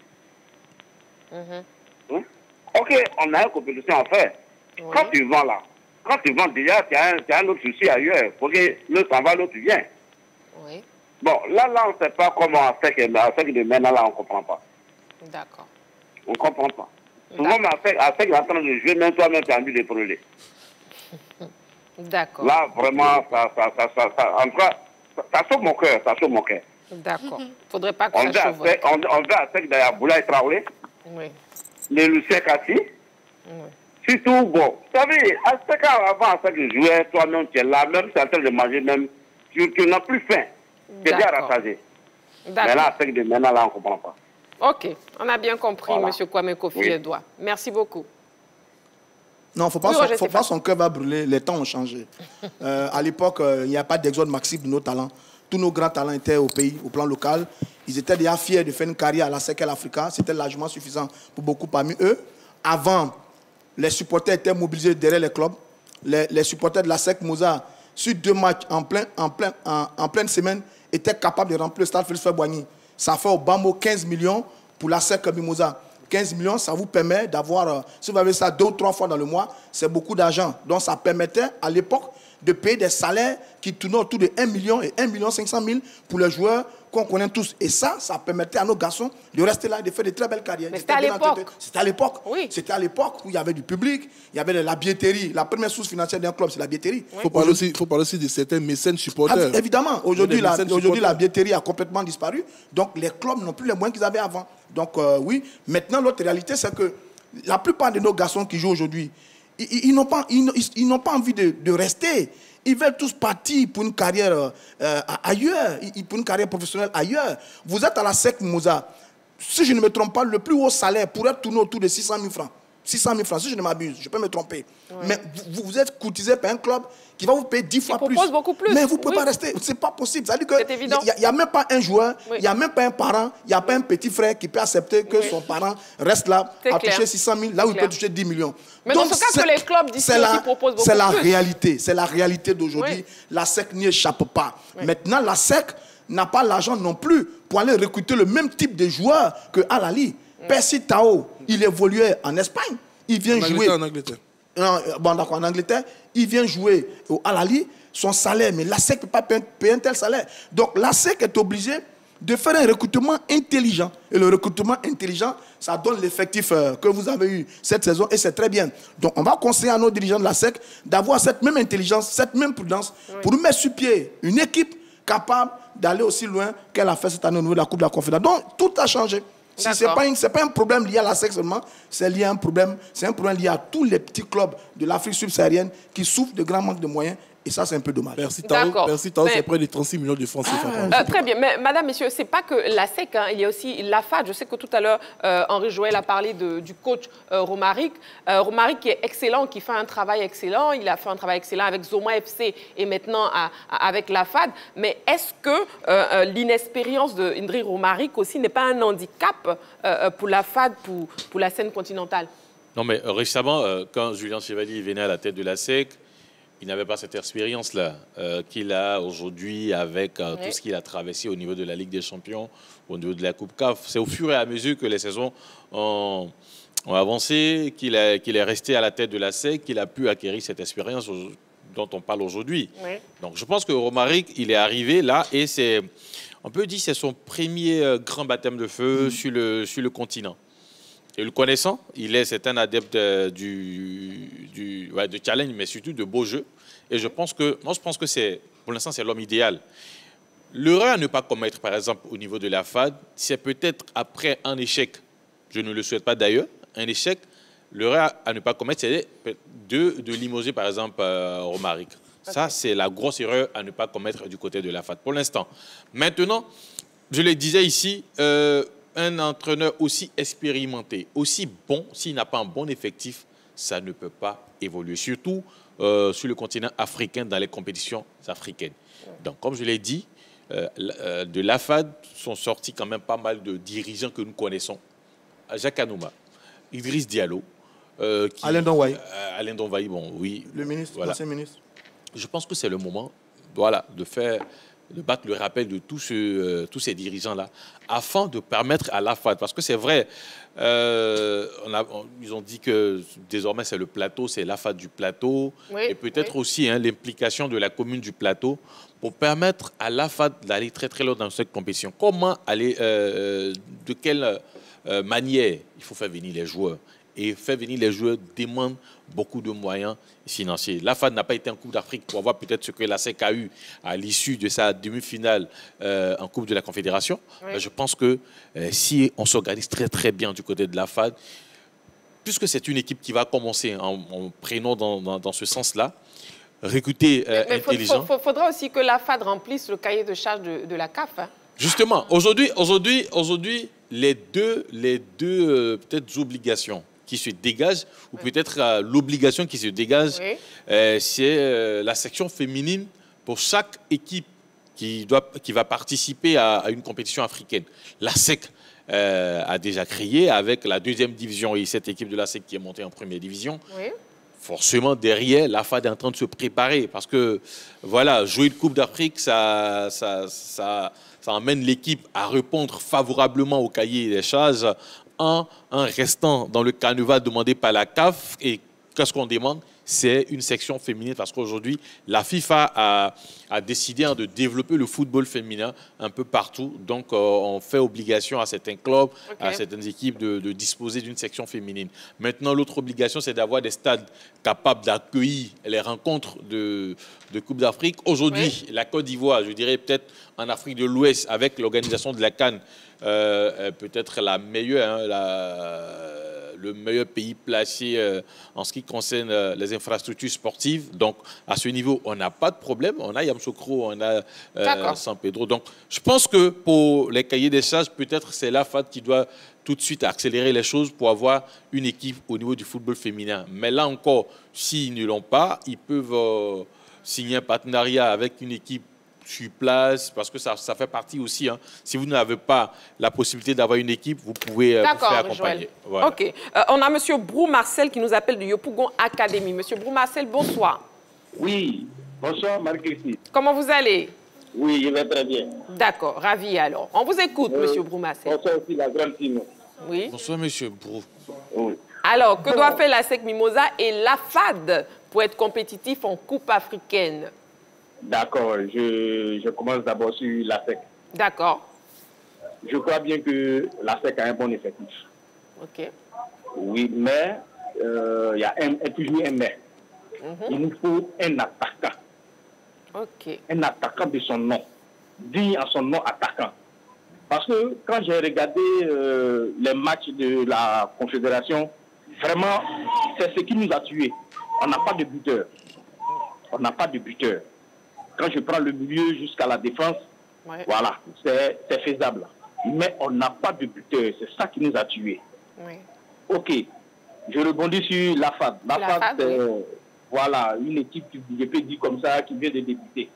Ok, on a une compétition à faire. Quand tu vends là, quand tu vends déjà, tu as un autre souci ailleurs. Pour que l'autre s'en va, l'autre vient. Bon, là, on ne sait pas comment à SEC de maintenant, là, on ne comprend pas. D'accord. On ne comprend pas. Souvent, à SEC, il est en train de jouer, même toi-même, tu as envie de brûler. D'accord. Là, vraiment, en tout cas, ça sauve mon cœur, ça sauve mon cœur. D'accord. Il ne faudrait pas que ça chauffe. On veut à SEC d'ailleurs Boulaye Traoré, le Lucien Kassi. Surtout, bon, vous savez, à SEC, avant à SEC de jouer, toi-même, tu es là, même si tu es en train de manger, même, surtout, n'a plus faim. C'est bien rassasié. Mais là, avec de maintenant, là, on ne comprend pas. Ok, on a bien compris, voilà. M. Kwame Kofi Edouard. Merci beaucoup. Non, il ne faut pas son cœur va brûler. Les temps ont changé. À l'époque, il n'y a pas d'exode massif de nos talents. Tous nos grands talents étaient au pays, au plan local. Ils étaient déjà fiers de faire une carrière à la SEC Africa. C'était largement suffisant pour beaucoup parmi eux. Avant, les supporters étaient mobilisés derrière les clubs. Les supporters de la SEC Moussa, sur 2 matchs en pleine semaine, étaient capables de remplir le stade Félix Houphouët-Boigny. Ça fait au bas mot 15 millions pour la SEC Mimosa. 15 millions, ça vous permet d'avoir, si vous avez ça 2 ou 3 fois dans le mois, c'est beaucoup d'argent. Donc ça permettait à l'époque de payer des salaires qui tournaient autour de 1 million et 1 500 000 pour les joueurs qu'on connaît tous. Et ça permettait à nos garçons de rester là et de faire de très belles carrières. Mais c'était à l'époque. C'était à l'époque. Oui. C'était à l'époque où il y avait du public, il y avait de la billetterie. La première source financière d'un club, c'est la billetterie. Il faut parler aussi de certains mécènes supporters. Ah, évidemment. Aujourd'hui, la billetterie a complètement disparu. Donc, les clubs n'ont plus les moyens qu'ils avaient avant. Donc, oui. Maintenant, l'autre réalité, c'est que la plupart de nos garçons qui jouent aujourd'hui, ils n'ont pas envie de rester. Ils veulent tous partir pour une carrière ailleurs, pour une carrière professionnelle ailleurs. Vous êtes à la SEC Moussa. Si je ne me trompe pas, le plus haut salaire pourrait tourner autour de 600 000 francs. 600 000 francs, si je ne m'abuse, je peux me tromper. Ouais. Mais vous êtes courtisé par un club qui va vous payer 10 fois plus. Beaucoup plus. Mais vous ne pouvez pas rester. Ce n'est pas possible. C'est-à-dire qu'il n'y a même pas un joueur, il n'y a même pas un parent, il n'y a pas un petit frère qui peut accepter que son parent reste là à toucher 600 000, là où il peut toucher 10 millions. Mais donc, dans ce cas que les clubs d'ici aussi proposent beaucoup plus. C'est la réalité. C'est la réalité d'aujourd'hui. La SEC n'y échappe pas. Maintenant, la SEC n'a pas l'argent non plus pour aller recruter le même type de joueurs que Al-Ali. Percy Tao, il évoluait en Espagne. Il vient jouer en Angleterre. Bon, d'accord, en Angleterre. Il vient jouer au Al-Ali. Son salaire, mais la SEC ne peut pas payer un tel salaire. Donc, la SEC est obligée de faire un recrutement intelligent. Et le recrutement intelligent, ça donne l'effectif que vous avez eu cette saison. Et c'est très bien. Donc, on va conseiller à nos dirigeants de la SEC d'avoir cette même intelligence, cette même prudence pour nous mettre sur pied une équipe capable d'aller aussi loin qu'elle a fait cette année au niveau de la Coupe de la Confédération. Donc, tout a changé. Ce n'est pas un problème lié à la SEC seulement, c'est lié à un problème lié à tous les petits clubs de l'Afrique subsaharienne qui souffrent de grands manques de moyens. Et ça, c'est un peu dommage. Merci, Tao. C'est près de 36 millions de francs CFA. Très bien. Mais madame, monsieur, ce n'est pas que la SEC, hein, il y a aussi la FAD. Je sais que tout à l'heure, Henri Joël a parlé du coach Romaric. Romaric qui est excellent, qui fait un travail excellent. Il a fait un travail excellent avec Zoma FC et maintenant avec la FAD. Mais est-ce que l'inexpérience de Indri Romaric aussi n'est pas un handicap pour la FAD, pour la scène continentale? Non, mais récemment, quand Julien Chevalier venait à la tête de la SEC, il n'avait pas cette expérience-là qu'il a aujourd'hui avec tout ce qu'il a traversé au niveau de la Ligue des Champions, au niveau de la Coupe CAF. C'est au fur et à mesure que les saisons ont avancé, qu'il est resté à la tête de la SEC, qu'il a pu acquérir cette expérience dont on parle aujourd'hui. Donc je pense que Romaric, il est arrivé là et on peut dire que c'est son premier grand baptême de feu sur le continent. Et le connaissant, c'est un adepte de challenge, mais surtout de beaux jeux. Et je pense que pour l'instant, c'est l'homme idéal. L'erreur à ne pas commettre, par exemple, au niveau de la FAD, c'est peut-être après un échec, je ne le souhaite pas d'ailleurs, un échec, l'erreur à ne pas commettre, c'est de limoger, par exemple, Romaric. Ça, c'est la grosse erreur à ne pas commettre du côté de la FAD pour l'instant. Maintenant, je le disais ici, un entraîneur aussi expérimenté, aussi bon, s'il n'a pas un bon effectif, ça ne peut pas évoluer, surtout sur le continent africain, dans les compétitions africaines. Donc, comme je l'ai dit, de la FAD sont sortis quand même pas mal de dirigeants que nous connaissons. Jacques Anouma, Idriss Diallo, Alain Donwaï. Alain Donwaï, bon, oui. Le ministre, voilà. l'ancien ministre. Je pense que c'est le moment de battre le rappel de tous ces dirigeants-là, afin de permettre à la FAD, parce que c'est vrai, ils ont dit que désormais c'est le plateau, c'est la FAD du plateau, et peut-être aussi l'implication de la commune du plateau, pour permettre à la FAD d'aller très très loin dans cette compétition. Comment aller, de quelle manière il faut faire venir les joueurs. Et faire venir les joueurs demande beaucoup de moyens financiers. La FAD n'a pas été en Coupe d'Afrique pour avoir peut-être ce que la SEC a eu à l'issue de sa demi-finale en Coupe de la Confédération. Je pense que si on s'organise très très bien du côté de la FAD, puisque c'est une équipe qui va commencer en prenant dans ce sens-là, recruter intelligent. Il faudra aussi que la FAD remplisse le cahier de charge de la CAF. Hein. Justement, aujourd'hui, les deux peut-être obligations qui se dégagent, ou peut-être l'obligation qui se dégage, c'est la section féminine pour chaque équipe qui va participer à une compétition africaine. La SEC a déjà créé avec la 2e division et cette équipe de la SEC qui est montée en 1re division. Oui. Forcément, derrière, la FAD est en train de se préparer parce que, voilà, jouer une Coupe d'Afrique, ça emmène l'équipe à répondre favorablement au cahier des charges en restant dans le canevas demandé par la CAF. Et qu'est-ce qu'on demande? C'est une section féminine parce qu'aujourd'hui, la FIFA a décidé de développer le football féminin un peu partout. Donc, on fait obligation à certains clubs, à certaines équipes de disposer d'une section féminine. Maintenant, l'autre obligation, c'est d'avoir des stades capables d'accueillir les rencontres de Coupe d'Afrique. Aujourd'hui, la Côte d'Ivoire, je dirais peut-être en Afrique de l'Ouest, avec l'organisation de la CAN, peut-être la meilleure, le meilleur pays placé en ce qui concerne les infrastructures sportives. Donc, à ce niveau, on n'a pas de problème. On a Yamoussoukro, on a San Pedro. Donc, je pense que pour les cahiers des charges, peut-être c'est la FAD qui doit tout de suite accélérer les choses pour avoir une équipe au niveau du football féminin. Mais là encore, s'ils ne l'ont pas, ils peuvent signer un partenariat avec une équipe sur place, parce que ça fait partie aussi. Hein. Si vous n'avez pas la possibilité d'avoir une équipe, vous pouvez vous faire accompagner. Voilà. OK. On a M. Brou Marcel qui nous appelle de Yopougon Academy. M. Brou Marcel, bonsoir. Oui, bonsoir Marie-Christine. Comment vous allez? Oui, je vais très bien. D'accord, ravi alors. On vous écoute, M. Brou Marcel. Bonsoir aussi la grande team. Oui. Bonsoir, M. Brou. Oui. Alors, que doit faire la SEC Mimosa et la FAD pour être compétitif en Coupe africaine? D'accord, je commence d'abord sur la SEC. D'accord. Je crois bien que la SEC a un bon effectif. OK. Oui, mais il y a toujours un mais. Il nous faut un attaquant. OK. Un attaquant de son nom. Digne à son nom attaquant. Parce que quand j'ai regardé les matchs de la Confédération, vraiment, c'est ce qui nous a tués. On n'a pas de buteur. On n'a pas de buteur. Quand je prends le milieu jusqu'à la défense, voilà, c'est faisable. Mais on n'a pas de buteur. C'est ça qui nous a tués. Oui. OK. Je rebondis sur la FAD. La FAD, c'est voilà, une équipe, je peux dire comme ça, qui vient de débuter.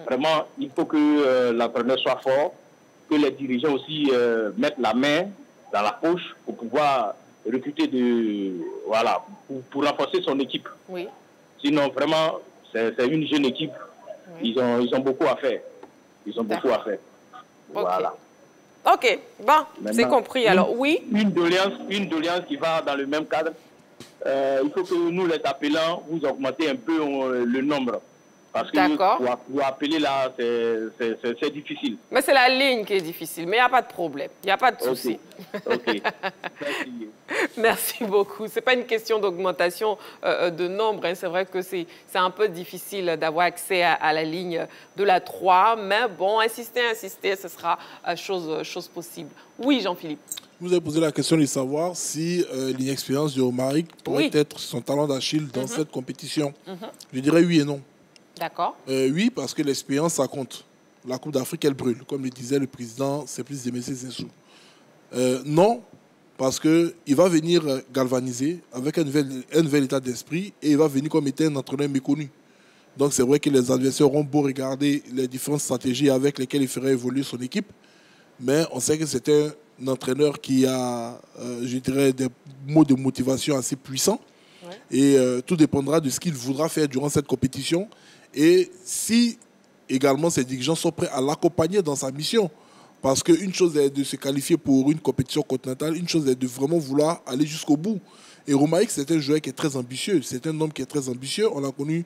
Vraiment, il faut que l'entraîneur soit fort, que les dirigeants aussi mettent la main dans la poche pour pouvoir recruter voilà, pour renforcer son équipe. Oui. Sinon, vraiment, c'est une jeune équipe. Oui. Ils ont beaucoup à faire. Ils ont beaucoup à faire. Okay. Voilà. OK. Bon, c'est compris. Alors, oui. Une doléance qui va dans le même cadre. Il faut que nous, les appelants, vous augmentez un peu le nombre. Parce que pour appeler là, c'est difficile. Mais c'est la ligne qui est difficile. Mais il n'y a pas de problème. Il n'y a pas de souci. OK. Merci. Merci beaucoup. Ce n'est pas une question d'augmentation de nombre. Hein. C'est vrai que c'est un peu difficile d'avoir accès à la ligne de la 3. Mais bon, insister, ce sera chose possible. Oui, Jean-Philippe. Vous avez posé la question de savoir si l'inexpérience de Romaric pourrait être son talent d'Achille dans cette compétition. Je dirais oui et non. D'accord. Oui, parce que l'expérience, ça compte. La Coupe d'Afrique, elle brûle. Comme le disait le président, c'est plus de Messieurs Zinsou. Non, parce qu'il va venir galvaniser avec un nouvel état d'esprit et il va venir comme étant un entraîneur méconnu. Donc c'est vrai que les adversaires auront beau regarder les différentes stratégies avec lesquelles il ferait évoluer son équipe, mais on sait que c'est un entraîneur qui a, je dirais, des mots de motivation assez puissants. Ouais. Et tout dépendra de ce qu'il voudra faire durant cette compétition. Et si également ses dirigeants sont prêts à l'accompagner dans sa mission. Parce qu'une chose est de se qualifier pour une compétition continentale, une chose est de vraiment vouloir aller jusqu'au bout. Et Romaric, c'est un joueur qui est très ambitieux. C'est un homme qui est très ambitieux. On l'a connu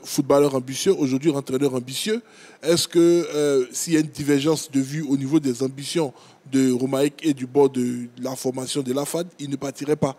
footballeur ambitieux, aujourd'hui entraîneur ambitieux. Est-ce que s'il y a une divergence de vue au niveau des ambitions de Romaric et du bord de la formation de la FAD, il ne partirait pas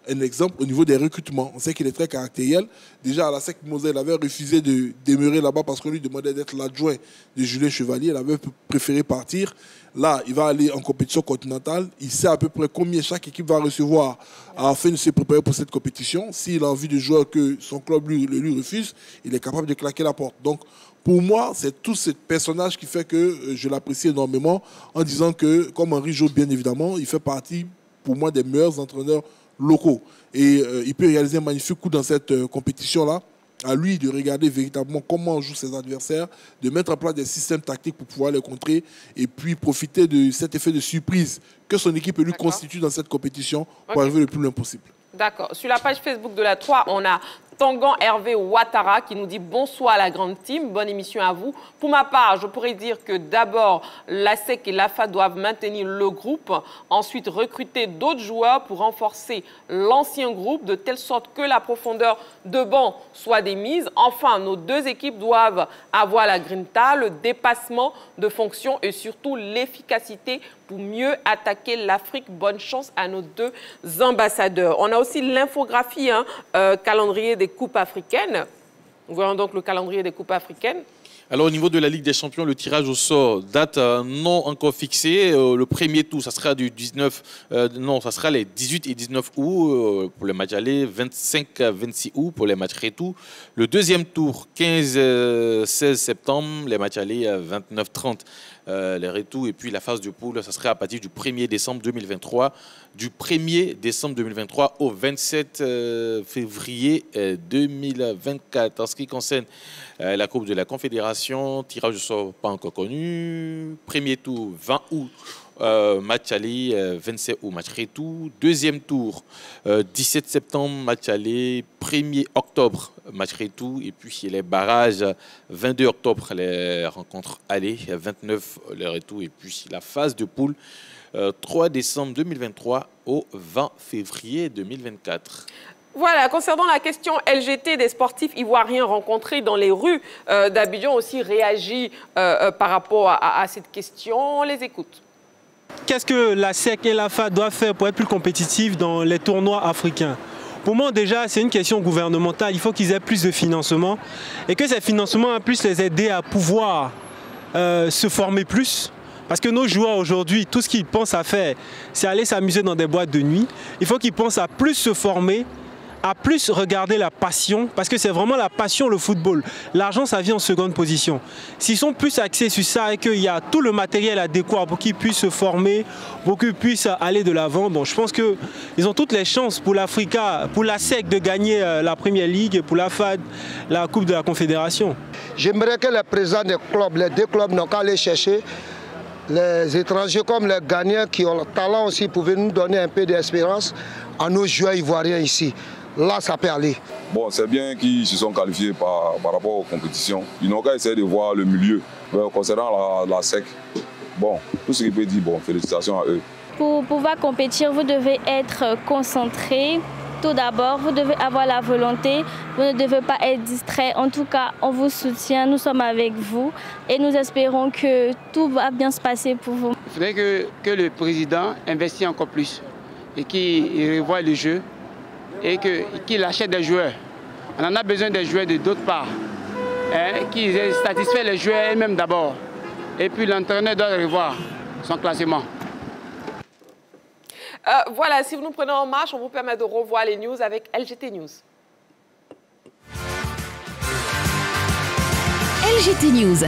un exemple au niveau des recrutements. On sait qu'il est très caractériel. Déjà, à la SEC Moselle, il avait refusé de demeurer là-bas parce qu'on lui demandait d'être l'adjoint de Julien Chevalier. Il avait préféré partir. Là, il va aller en compétition continentale. Il sait à peu près combien chaque équipe va recevoir afin de se préparer pour cette compétition. S'il a envie de jouer que son club lui refuse, il est capable de claquer la porte. Donc, pour moi, c'est tout ce personnage qui fait que je l'apprécie énormément en disant que, comme Henri Jo, bien évidemment, il fait partie, pour moi, des meilleurs entraîneurs locaux. Et il peut réaliser un magnifique coup dans cette compétition-là. À lui de regarder véritablement comment jouent ses adversaires, de mettre en place des systèmes tactiques pour pouvoir les contrer et puis profiter de cet effet de surprise que son équipe lui constitue dans cette compétition pour arriver le plus loin possible. D'accord. Sur la page Facebook de la 3, on a Tanguy Hervé Ouattara qui nous dit bonsoir à la grande team, bonne émission à vous. Pour ma part, je pourrais dire que d'abord, la SEC et l'AFA doivent maintenir le groupe, ensuite recruter d'autres joueurs pour renforcer l'ancien groupe de telle sorte que la profondeur de banc soit démise. Enfin, nos deux équipes doivent avoir la grinta, le dépassement de fonctions et surtout l'efficacité pour mieux attaquer l'Afrique. Bonne chance à nos deux ambassadeurs. On a aussi l'infographie, calendrier des coupes africaines. Nous voyons donc le calendrier des coupes africaines. Alors, au niveau de la Ligue des Champions, le tirage au sort, date non encore fixée. Le premier tour, ça sera du 19, ça sera les 18 et 19 août pour les matchs aller, 25-26 août pour les matchs retour. Le deuxième tour, 15-16 septembre, les matchs aller, 29-30 les retours. Et puis la phase de poule, ça sera à partir du 1er décembre 2023. Du 1er décembre 2023 au 27 février 2024. En ce qui concerne la Coupe de la Confédération, tirage au sort pas encore connu. Premier tour, 20 août, match aller, 27 août, match retour. Deuxième tour, 17 septembre, match aller. 1er octobre, match retour. Et puis les barrages, 22 octobre, les rencontres aller. 29, les retours. Et puis la phase de poule, 3 décembre 2023 au 20 février 2024. Voilà, concernant la question LGT des sportifs ivoiriens rencontrés dans les rues d'Abidjan aussi réagit par rapport à cette question. On les écoute. Qu'est-ce que la SEC et l'AFA doivent faire pour être plus compétitifs dans les tournois africains? Pour moi, déjà, c'est une question gouvernementale. Il faut qu'ils aient plus de financement et que ces financements puissent les aider à pouvoir se former plus. Parce que nos joueurs aujourd'hui, tout ce qu'ils pensent à faire, c'est aller s'amuser dans des boîtes de nuit. Il faut qu'ils pensent à plus se former, à plus regarder la passion, parce que c'est vraiment la passion, le football. L'argent, ça vient en seconde position. S'ils sont plus axés sur ça et qu'il y a tout le matériel adéquat pour qu'ils puissent se former, pour qu'ils puissent aller de l'avant, bon, je pense qu'ils ont toutes les chances pour l'Africa, pour la SEC de gagner la Premier League et pour la FAD, la Coupe de la Confédération. J'aimerais que les présidents des clubs, les deux clubs n'ont qu'à aller chercher les étrangers comme les Ghanéens qui ont le talent aussi pouvaient nous donner un peu d'espérance à nos joueurs ivoiriens ici. Là, ça peut aller. Bon, c'est bien qu'ils se sont qualifiés par rapport aux compétitions. Ils n'ont qu'à essayer de voir le milieu. Concernant la SEC, bon, tout ce qu'il peut dire, bon, félicitations à eux. Pour pouvoir compétir, vous devez être concentré. Tout d'abord, vous devez avoir la volonté, vous ne devez pas être distrait. En tout cas, on vous soutient, nous sommes avec vous et nous espérons que tout va bien se passer pour vous. Il faudrait que le président investisse encore plus et qu'il revoie le jeu et qu'il achète des joueurs. On en a besoin des joueurs de d'autres parts, qu'ils satisfassent les joueurs eux-mêmes d'abord. Et puis l'entraîneur doit revoir son classement. Voilà, si vous nous prenez en marche, on vous permet de revoir les news avec LGT News. LGT News.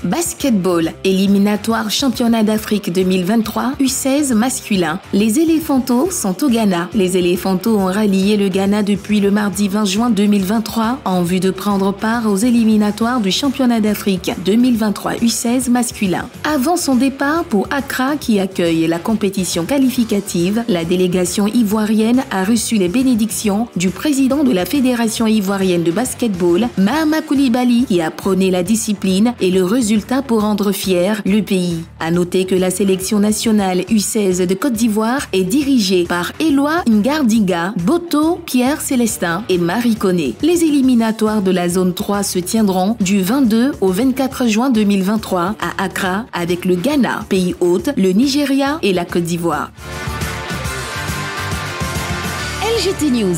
Basketball, éliminatoire championnat d'Afrique 2023, U16 masculin. Les éléphantos sont au Ghana. Les éléphantos ont rallié le Ghana depuis le mardi 20 juin 2023 en vue de prendre part aux éliminatoires du championnat d'Afrique 2023 U16 masculin. Avant son départ pour Accra qui accueille la compétition qualificative, la délégation ivoirienne a reçu les bénédictions du président de la Fédération ivoirienne de basketball, Mahama Koulibaly, qui a prôné la discipline et le résultat pour rendre fier le pays. À noter que la sélection nationale U16 de Côte d'Ivoire est dirigée par Éloi Ngardiga, Boto, Pierre Célestin et Marie Koné. Les éliminatoires de la zone 3 se tiendront du 22 au 24 juin 2023 à Accra avec le Ghana, pays hôte, le Nigeria et la Côte d'Ivoire. LGT News.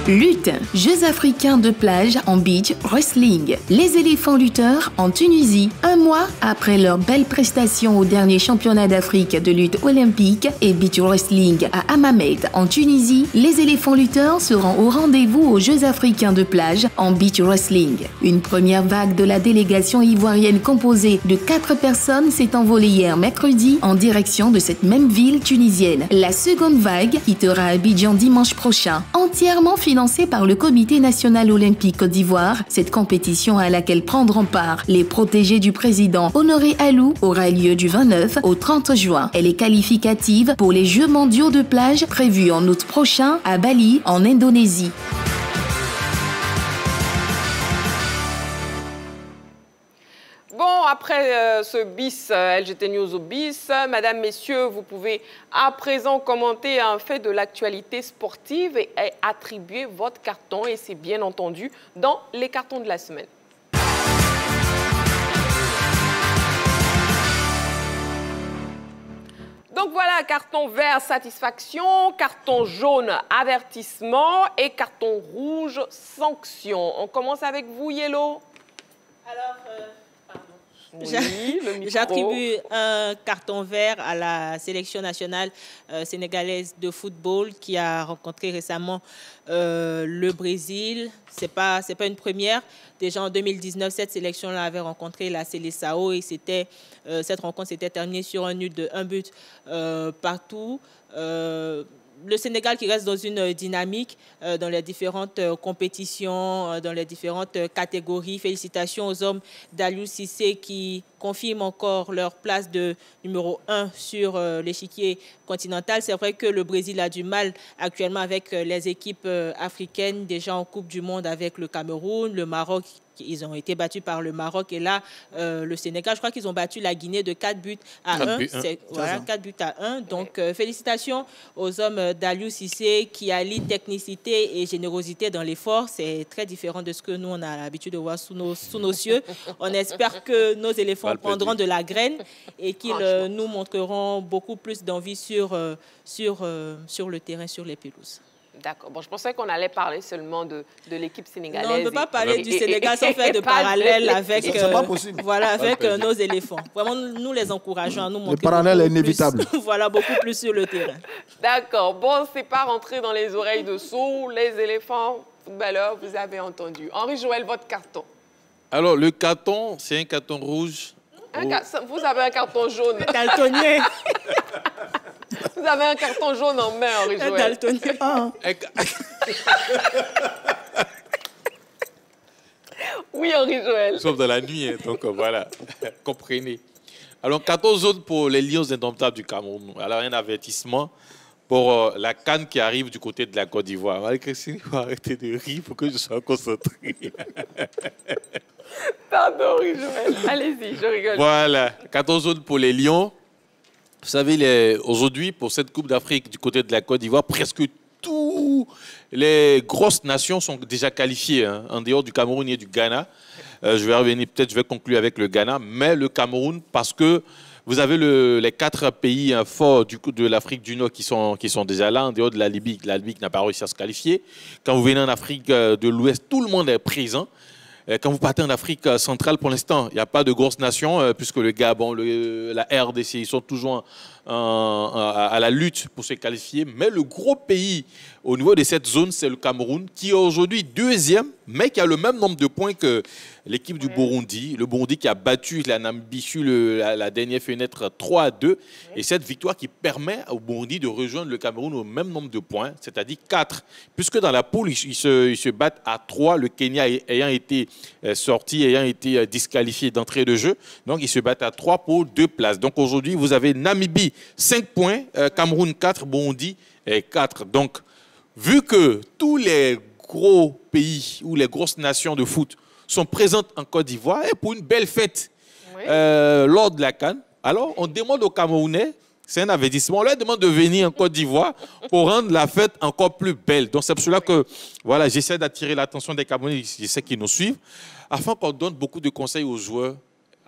Lutte, Jeux africains de plage en beach wrestling. Les éléphants lutteurs en Tunisie. Un mois après leur belle prestation au dernier championnat d'Afrique de lutte olympique et beach wrestling à Hammamet en Tunisie, les éléphants lutteurs seront au rendez-vous aux Jeux africains de plage en beach wrestling. Une première vague de la délégation ivoirienne composée de 4 personnes s'est envolée hier mercredi en direction de cette même ville tunisienne. La seconde vague quittera Abidjan dimanche prochain, entièrement financée par le Comité national olympique Côte d'Ivoire. Cette compétition à laquelle prendront part les protégés du président Honoré Alou aura lieu du 29 au 30 juin. Elle est qualificative pour les Jeux mondiaux de plage prévus en août prochain à Bali, en Indonésie. Bon, après ce bis LGT News au bis, mesdames, messieurs, vous pouvez à présent commenter un fait de l'actualité sportive et attribuer votre carton. Et c'est bien entendu dans les cartons de la semaine. Donc voilà, carton vert, satisfaction, carton jaune, avertissement et carton rouge, sanction. On commence avec vous, Yellow. Alors... Oui, j'attribue un carton vert à la sélection nationale sénégalaise de football qui a rencontré récemment le Brésil. C'est pas une première. Déjà en 2019, cette sélection-là avait rencontré la Seleção et cette rencontre s'était terminée sur un nul de 1 but partout. Le Sénégal qui reste dans une dynamique dans les différentes compétitions, dans les différentes catégories. Félicitations aux hommes d'Aliou Cissé qui confirment encore leur place de numéro 1 sur l'échiquier continental. C'est vrai que le Brésil a du mal actuellement avec les équipes africaines, déjà en Coupe du Monde avec le Cameroun, le Maroc. Ils ont été battus par le Maroc et là, le Sénégal, je crois qu'ils ont battu la Guinée de 4 buts à 1. Voilà, 4 buts à 1. Donc, félicitations aux hommes d'Aliou Cissé qui allient technicité et générosité dans l'effort. C'est très différent de ce que nous, on a l'habitude de voir sous nos cieux. On espère que nos éléphants prendront de la graine et qu'ils nous montreront beaucoup plus d'envie sur le terrain, sur les pelouses. D'accord. Bon, je pensais qu'on allait parler seulement de l'équipe sénégalaise. Non, on ne peut pas parler du Sénégal sans faire de parallèle avec, avec nos éléphants. Vraiment, nous les encourageons à nous montrer. Le parallèle est inévitable. Voilà, beaucoup plus sur le terrain. D'accord. Bon, c'est pas rentré dans les oreilles de sourds. Les éléphants, footballeurs, vous avez entendu. Henri-Joël, votre carton. Alors, le carton, c'est un carton rouge. Vous avez un carton jaune. Daltonien. Vous avez un carton jaune en main, Henri-Joël. Daltonien. Oui, Henri-Joël. Sauf dans la nuit, hein, donc voilà, comprenez. Alors, carton jaune pour les Lions indomptables du Cameroun. Alors, un avertissement pour la CAN qui arrive du côté de la Côte d'Ivoire. Christine, il faut arrêter de rire pour que je sois concentré. Pardon, Henri-Joël. Allez-y, je rigole. Voilà, carton jaune pour les Lions. Vous savez, aujourd'hui, pour cette Coupe d'Afrique du côté de la Côte d'Ivoire, presque toutes les grosses nations sont déjà qualifiées, hein, en dehors du Cameroun et du Ghana. Je vais revenir, peut-être je vais conclure avec le Ghana, mais le Cameroun, parce que vous avez les 4 pays forts de l'Afrique du Nord qui sont déjà là, en dehors de la Libye. La Libye qui n'a pas réussi à se qualifier. Quand vous venez en Afrique de l'Ouest, tout le monde est présent. Quand vous partez en Afrique centrale, pour l'instant, il n'y a pas de grosses nations, puisque le Gabon, la RDC, ils sont toujours à la lutte pour se qualifier. Mais le gros pays au niveau de cette zone, c'est le Cameroun, qui est aujourd'hui 2e, mais qui a le même nombre de points que l'équipe du Burundi. Le Burundi qui a battu la Namibie sur la dernière fenêtre 3-2. Et cette victoire qui permet au Burundi de rejoindre le Cameroun au même nombre de points, c'est-à-dire 4. Puisque dans la poule, ils se battent à 3, le Kenya ayant été sorti, ayant été disqualifié d'entrée de jeu. Donc, ils se battent à 3 pour 2 places. Donc, aujourd'hui, vous avez Namibie, 5 points, Cameroun 4, Burundi 4. Donc, vu que tous les gros pays ou les grosses nations de foot sont présentes en Côte d'Ivoire et pour une belle fête lors de la CAN, alors on demande aux Camerounais, c'est un avertissement, on leur demande de venir en Côte d'Ivoire pour rendre la fête encore plus belle. Donc c'est pour cela que voilà, j'essaie d'attirer l'attention des Camerounais, je sais qu'ils nous suivent, afin qu'on donne beaucoup de conseils aux joueurs,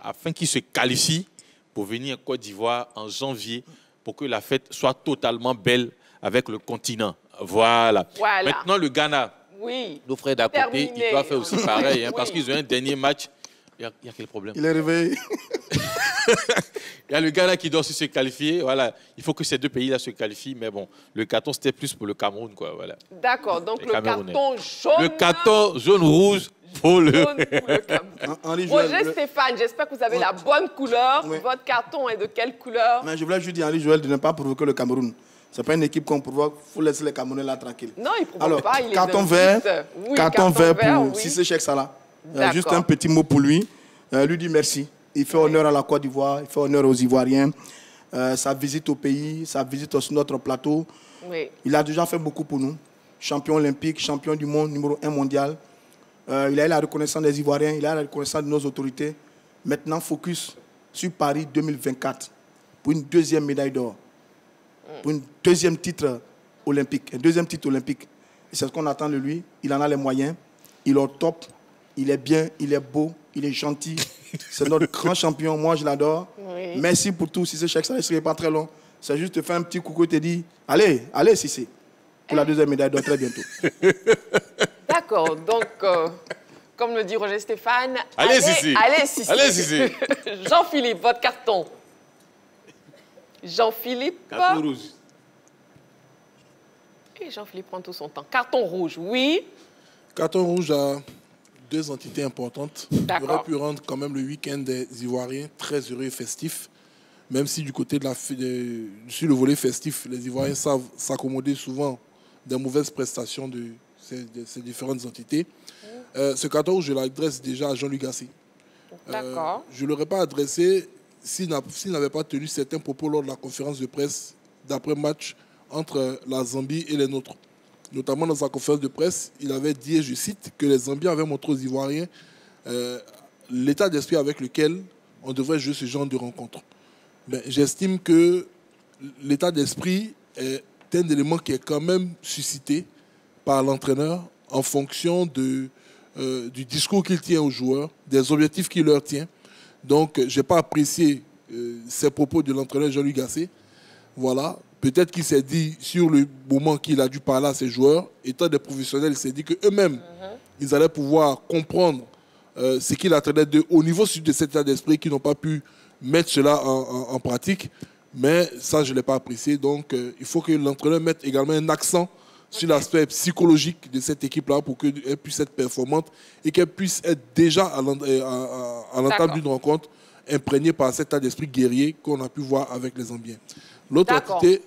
afin qu'ils se qualifient pour venir en Côte d'Ivoire en janvier, pour que la fête soit totalement belle avec le continent. Voilà. Maintenant, le Ghana. Oui. Nos frères d'à côté, ils doivent faire aussi pareil, hein, parce qu'ils ont un dernier match. Il y a quel problème? Il est réveillé. Il y a le Ghana qui doit aussi se qualifier. Voilà. Il faut que ces deux pays-là se qualifient. Mais bon, le carton, c'était plus pour le Cameroun, quoi. Voilà. D'accord. Donc, le carton jaune. Le carton jaune-rouge pour le Cameroun. Roger Stéphane, j'espère que vous avez la bonne couleur. Oui. Votre carton est de quelle couleur? Mais je voulais juste dire à Henri Joël de ne pas provoquer le Cameroun. Ce n'est pas une équipe qu'on provoque. Il faut laisser les Camerounais là tranquilles. Non, ils ne provoquent pas. Carton vert, oui, carton vert pour Cissé Cheikh Salah. Juste un petit mot pour lui. Lui dit merci. Il fait honneur à la Côte d'Ivoire, il fait honneur aux Ivoiriens. Sa visite au pays, sa visite sur notre plateau. Oui. Il a déjà fait beaucoup pour nous. Champion olympique, champion du monde, numéro 1 mondial. Il a eu la reconnaissance des Ivoiriens, il a eu la reconnaissance de nos autorités. Maintenant, focus sur Paris 2024 pour une deuxième médaille d'or. Pour un deuxième titre olympique. Et c'est ce qu'on attend de lui. Il en a les moyens. Il est au top. Il est bien, il est beau, il est gentil. C'est notre grand champion. Moi, je l'adore. Oui. Merci pour tout. Cissé Cheikh, ça ne serait pas très long. C'est juste te faire un petit coucou et te dire allez, allez, Cissé. Pour la deuxième médaille d'or très bientôt. D'accord. Donc, comme le dit Roger Stéphane, allez, Cissé. Allez, Cissé. Allez, Cissé. Jean-Philippe, votre carton. Jean-Philippe. Carton rouge. Et Jean-Philippe prend tout son temps. Carton rouge, oui. Carton rouge à deux entités importantes. Il aurait pu rendre quand même le week-end des Ivoiriens très heureux et festif. Même si du côté sur le volet festif, les Ivoiriens savent s'accommoder souvent des mauvaises prestations de ces différentes entités. Ce carton rouge, je l'adresse déjà à Jean-Luc Gasset. Je ne l'aurais pas adressé s'il n'avait pas tenu certains propos lors de la conférence de presse d'après-match entre la Zambie et les nôtres. Notamment dans sa conférence de presse, il avait dit, et je cite, que les Zambiens avaient montré aux Ivoiriens l'état d'esprit avec lequel on devrait jouer ce genre de rencontre. J'estime que l'état d'esprit est un élément qui est quand même suscité par l'entraîneur en fonction du discours qu'il tient aux joueurs, des objectifs qu'il leur tient. Donc, je n'ai pas apprécié ces propos de l'entraîneur Jean-Luc Gasset. Voilà. Peut-être qu'il s'est dit, sur le moment qu'il a dû parler à ses joueurs, étant des professionnels, il s'est dit qu'eux-mêmes, ils allaient pouvoir comprendre ce qu'il attendait d'eux au niveau de cet état d'esprit, qu'ils n'ont pas pu mettre cela en pratique. Mais ça, je ne l'ai pas apprécié. Donc, il faut que l'entraîneur mette également un accent sur l'aspect psychologique de cette équipe-là pour qu'elle puisse être performante et qu'elle puisse être déjà à l'entame d'une rencontre imprégnée par cet état d'esprit guerrier qu'on a pu voir avec les Zambiens. L'autre entité...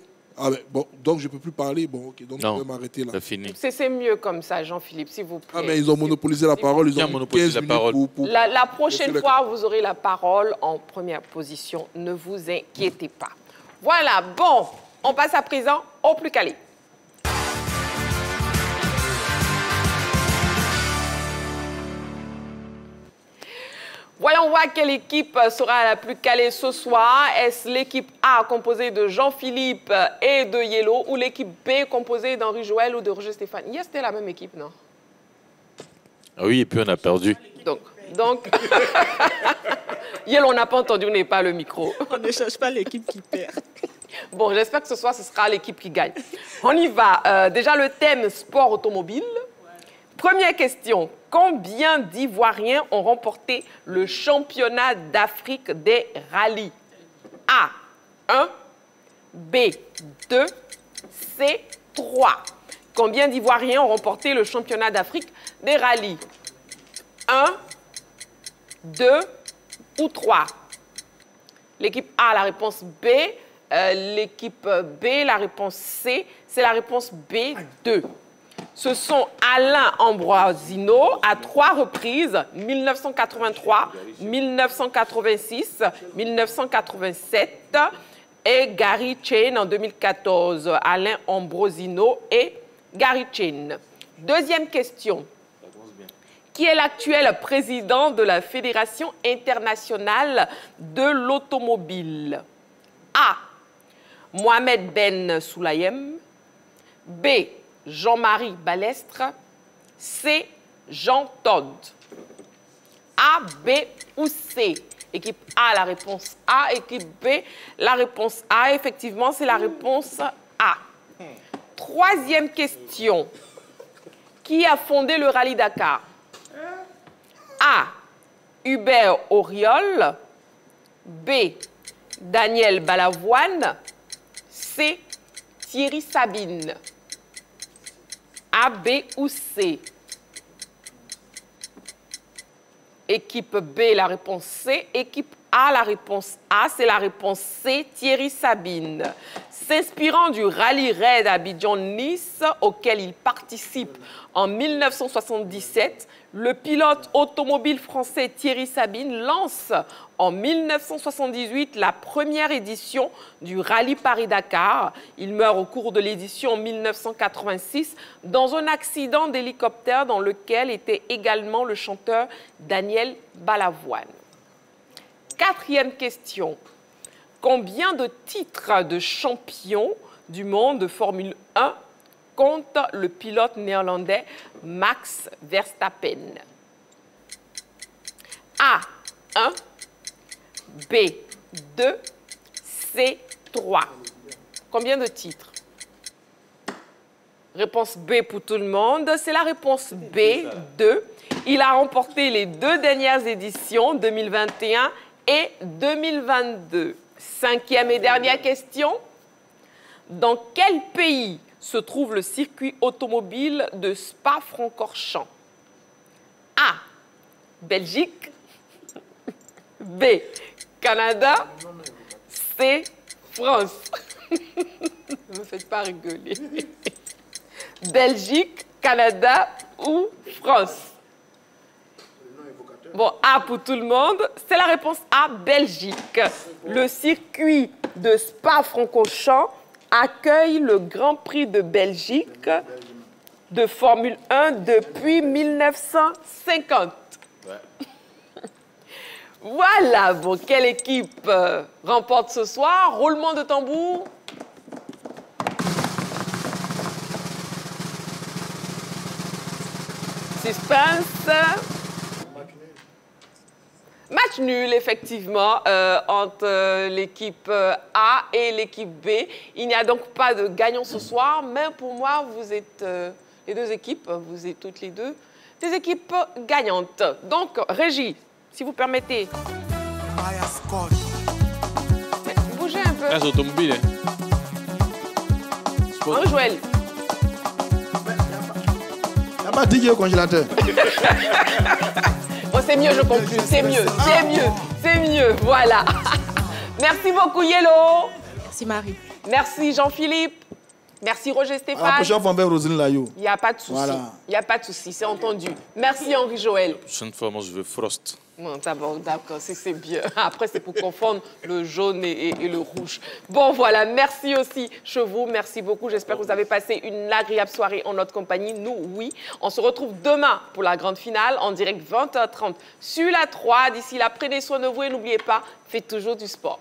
donc je ne peux plus parler. Bon, ok, donc je vais m'arrêter là. C'est mieux comme ça, Jean-Philippe, s'il vous plaît. Mais ils ont monopolisé la parole. Ils ont monopolisé la parole. La prochaine fois, vous aurez la parole en première position. Ne vous inquiétez pas. Voilà, bon, on passe à présent au plus calé. Voyons voir quelle équipe sera la plus calée ce soir. Est-ce l'équipe A composée de Jean-Philippe et de Yellow ou l'équipe B composée d'Henri Joël ou de Roger Stéphane? Hier, c'était la même équipe, non? Oui, et puis on a perdu. Donc Yellow, on n'a pas entendu, on n'est pas le micro. On ne cherche pas l'équipe qui perd. Bon, j'espère que ce soir, ce sera l'équipe qui gagne. On y va. Déjà, le thème sport automobile. Première question. Combien d'Ivoiriens ont remporté le championnat d'Afrique des rallyes? A, 1, B, 2, C, 3. Combien d'Ivoiriens ont remporté le championnat d'Afrique des rallyes? 1, 2 ou 3? L'équipe A, la réponse B. L'équipe B, la réponse C. C'est la réponse B, 2. Ce sont Alain Ambrosino à 3 reprises, 1983, 1986, 1987 et Gary Chain en 2014. Alain Ambrosino et Gary Chain. Deuxième question. Qui est l'actuel président de la Fédération internationale de l'automobile? A. Mohamed Ben Soulayem. B. Jean-Marie Balestre. C. Jean Todt. A, B ou C? Équipe A, la réponse A. Équipe B, la réponse A. Effectivement, c'est la réponse A. Troisième question. Qui a fondé le rallye Dakar? A. Hubert Auriol. B. Daniel Balavoine. C. Thierry Sabine. A, B ou C? Équipe B, la réponse C. Équipe A, la réponse A. C'est la réponse C, Thierry Sabine. S'inspirant du rallye raid Abidjan-Nice, auquel il participe en 1977, le pilote automobile français Thierry Sabine lance en 1978 la première édition du rallye Paris-Dakar. Il meurt au cours de l'édition en 1986 dans un accident d'hélicoptère dans lequel était également le chanteur Daniel Balavoine. Quatrième question. Combien de titres de champion du monde de Formule 1 compte le pilote néerlandais Max Verstappen? A, 1, B, 2, C, 3. Combien de titres? Réponse B pour tout le monde. C'est la réponse B, 2. Il a remporté les 2 dernières éditions, 2021 et 2022. Cinquième et dernière question. Dans quel pays se trouve le circuit automobile de Spa-Francorchamps? A. Belgique. B. Canada. C. France. Ne me faites pas rigoler. Belgique, Canada ou France? Bon, A pour tout le monde. C'est la réponse A, Belgique. Le circuit de Spa-Francorchamps accueille le Grand Prix de Belgique de Formule 1 depuis 1950. Ouais. Voilà, bon, quelle équipe remporte ce soir? Roulement de tambour. Suspense. Match nul, effectivement, entre l'équipe A et l'équipe B. Il n'y a donc pas de gagnant ce soir, mais pour moi, vous êtes les deux équipes, vous êtes toutes les deux des équipes gagnantes. Donc, Régie, si vous permettez. Bougez un peu. C'est automobile. Joël. Il n'y a pas de DJ au congélateur. Oh, c'est mieux, je conclue. C'est mieux, c'est mieux, c'est mieux. Voilà. Merci beaucoup, Yellow. Merci, Marie. Merci, Jean-Philippe. Merci, Roger Stéphane. La prochaine fois, on va Roselyne Layou. Il n'y a pas de souci. Voilà. Il n'y a pas de souci, c'est entendu. Merci, Henri-Joël. La prochaine fois, moi, je veux Frost. Bon, d'accord, c'est bien. Après, c'est pour confondre le jaune et le rouge. Bon, voilà, merci aussi, Chevaux. Merci beaucoup. J'espère que vous avez passé une agréable soirée en notre compagnie. Nous, oui. On se retrouve demain pour la grande finale, en direct 20h30 sur la 3. D'ici là, prenez soin de vous et n'oubliez pas, faites toujours du sport.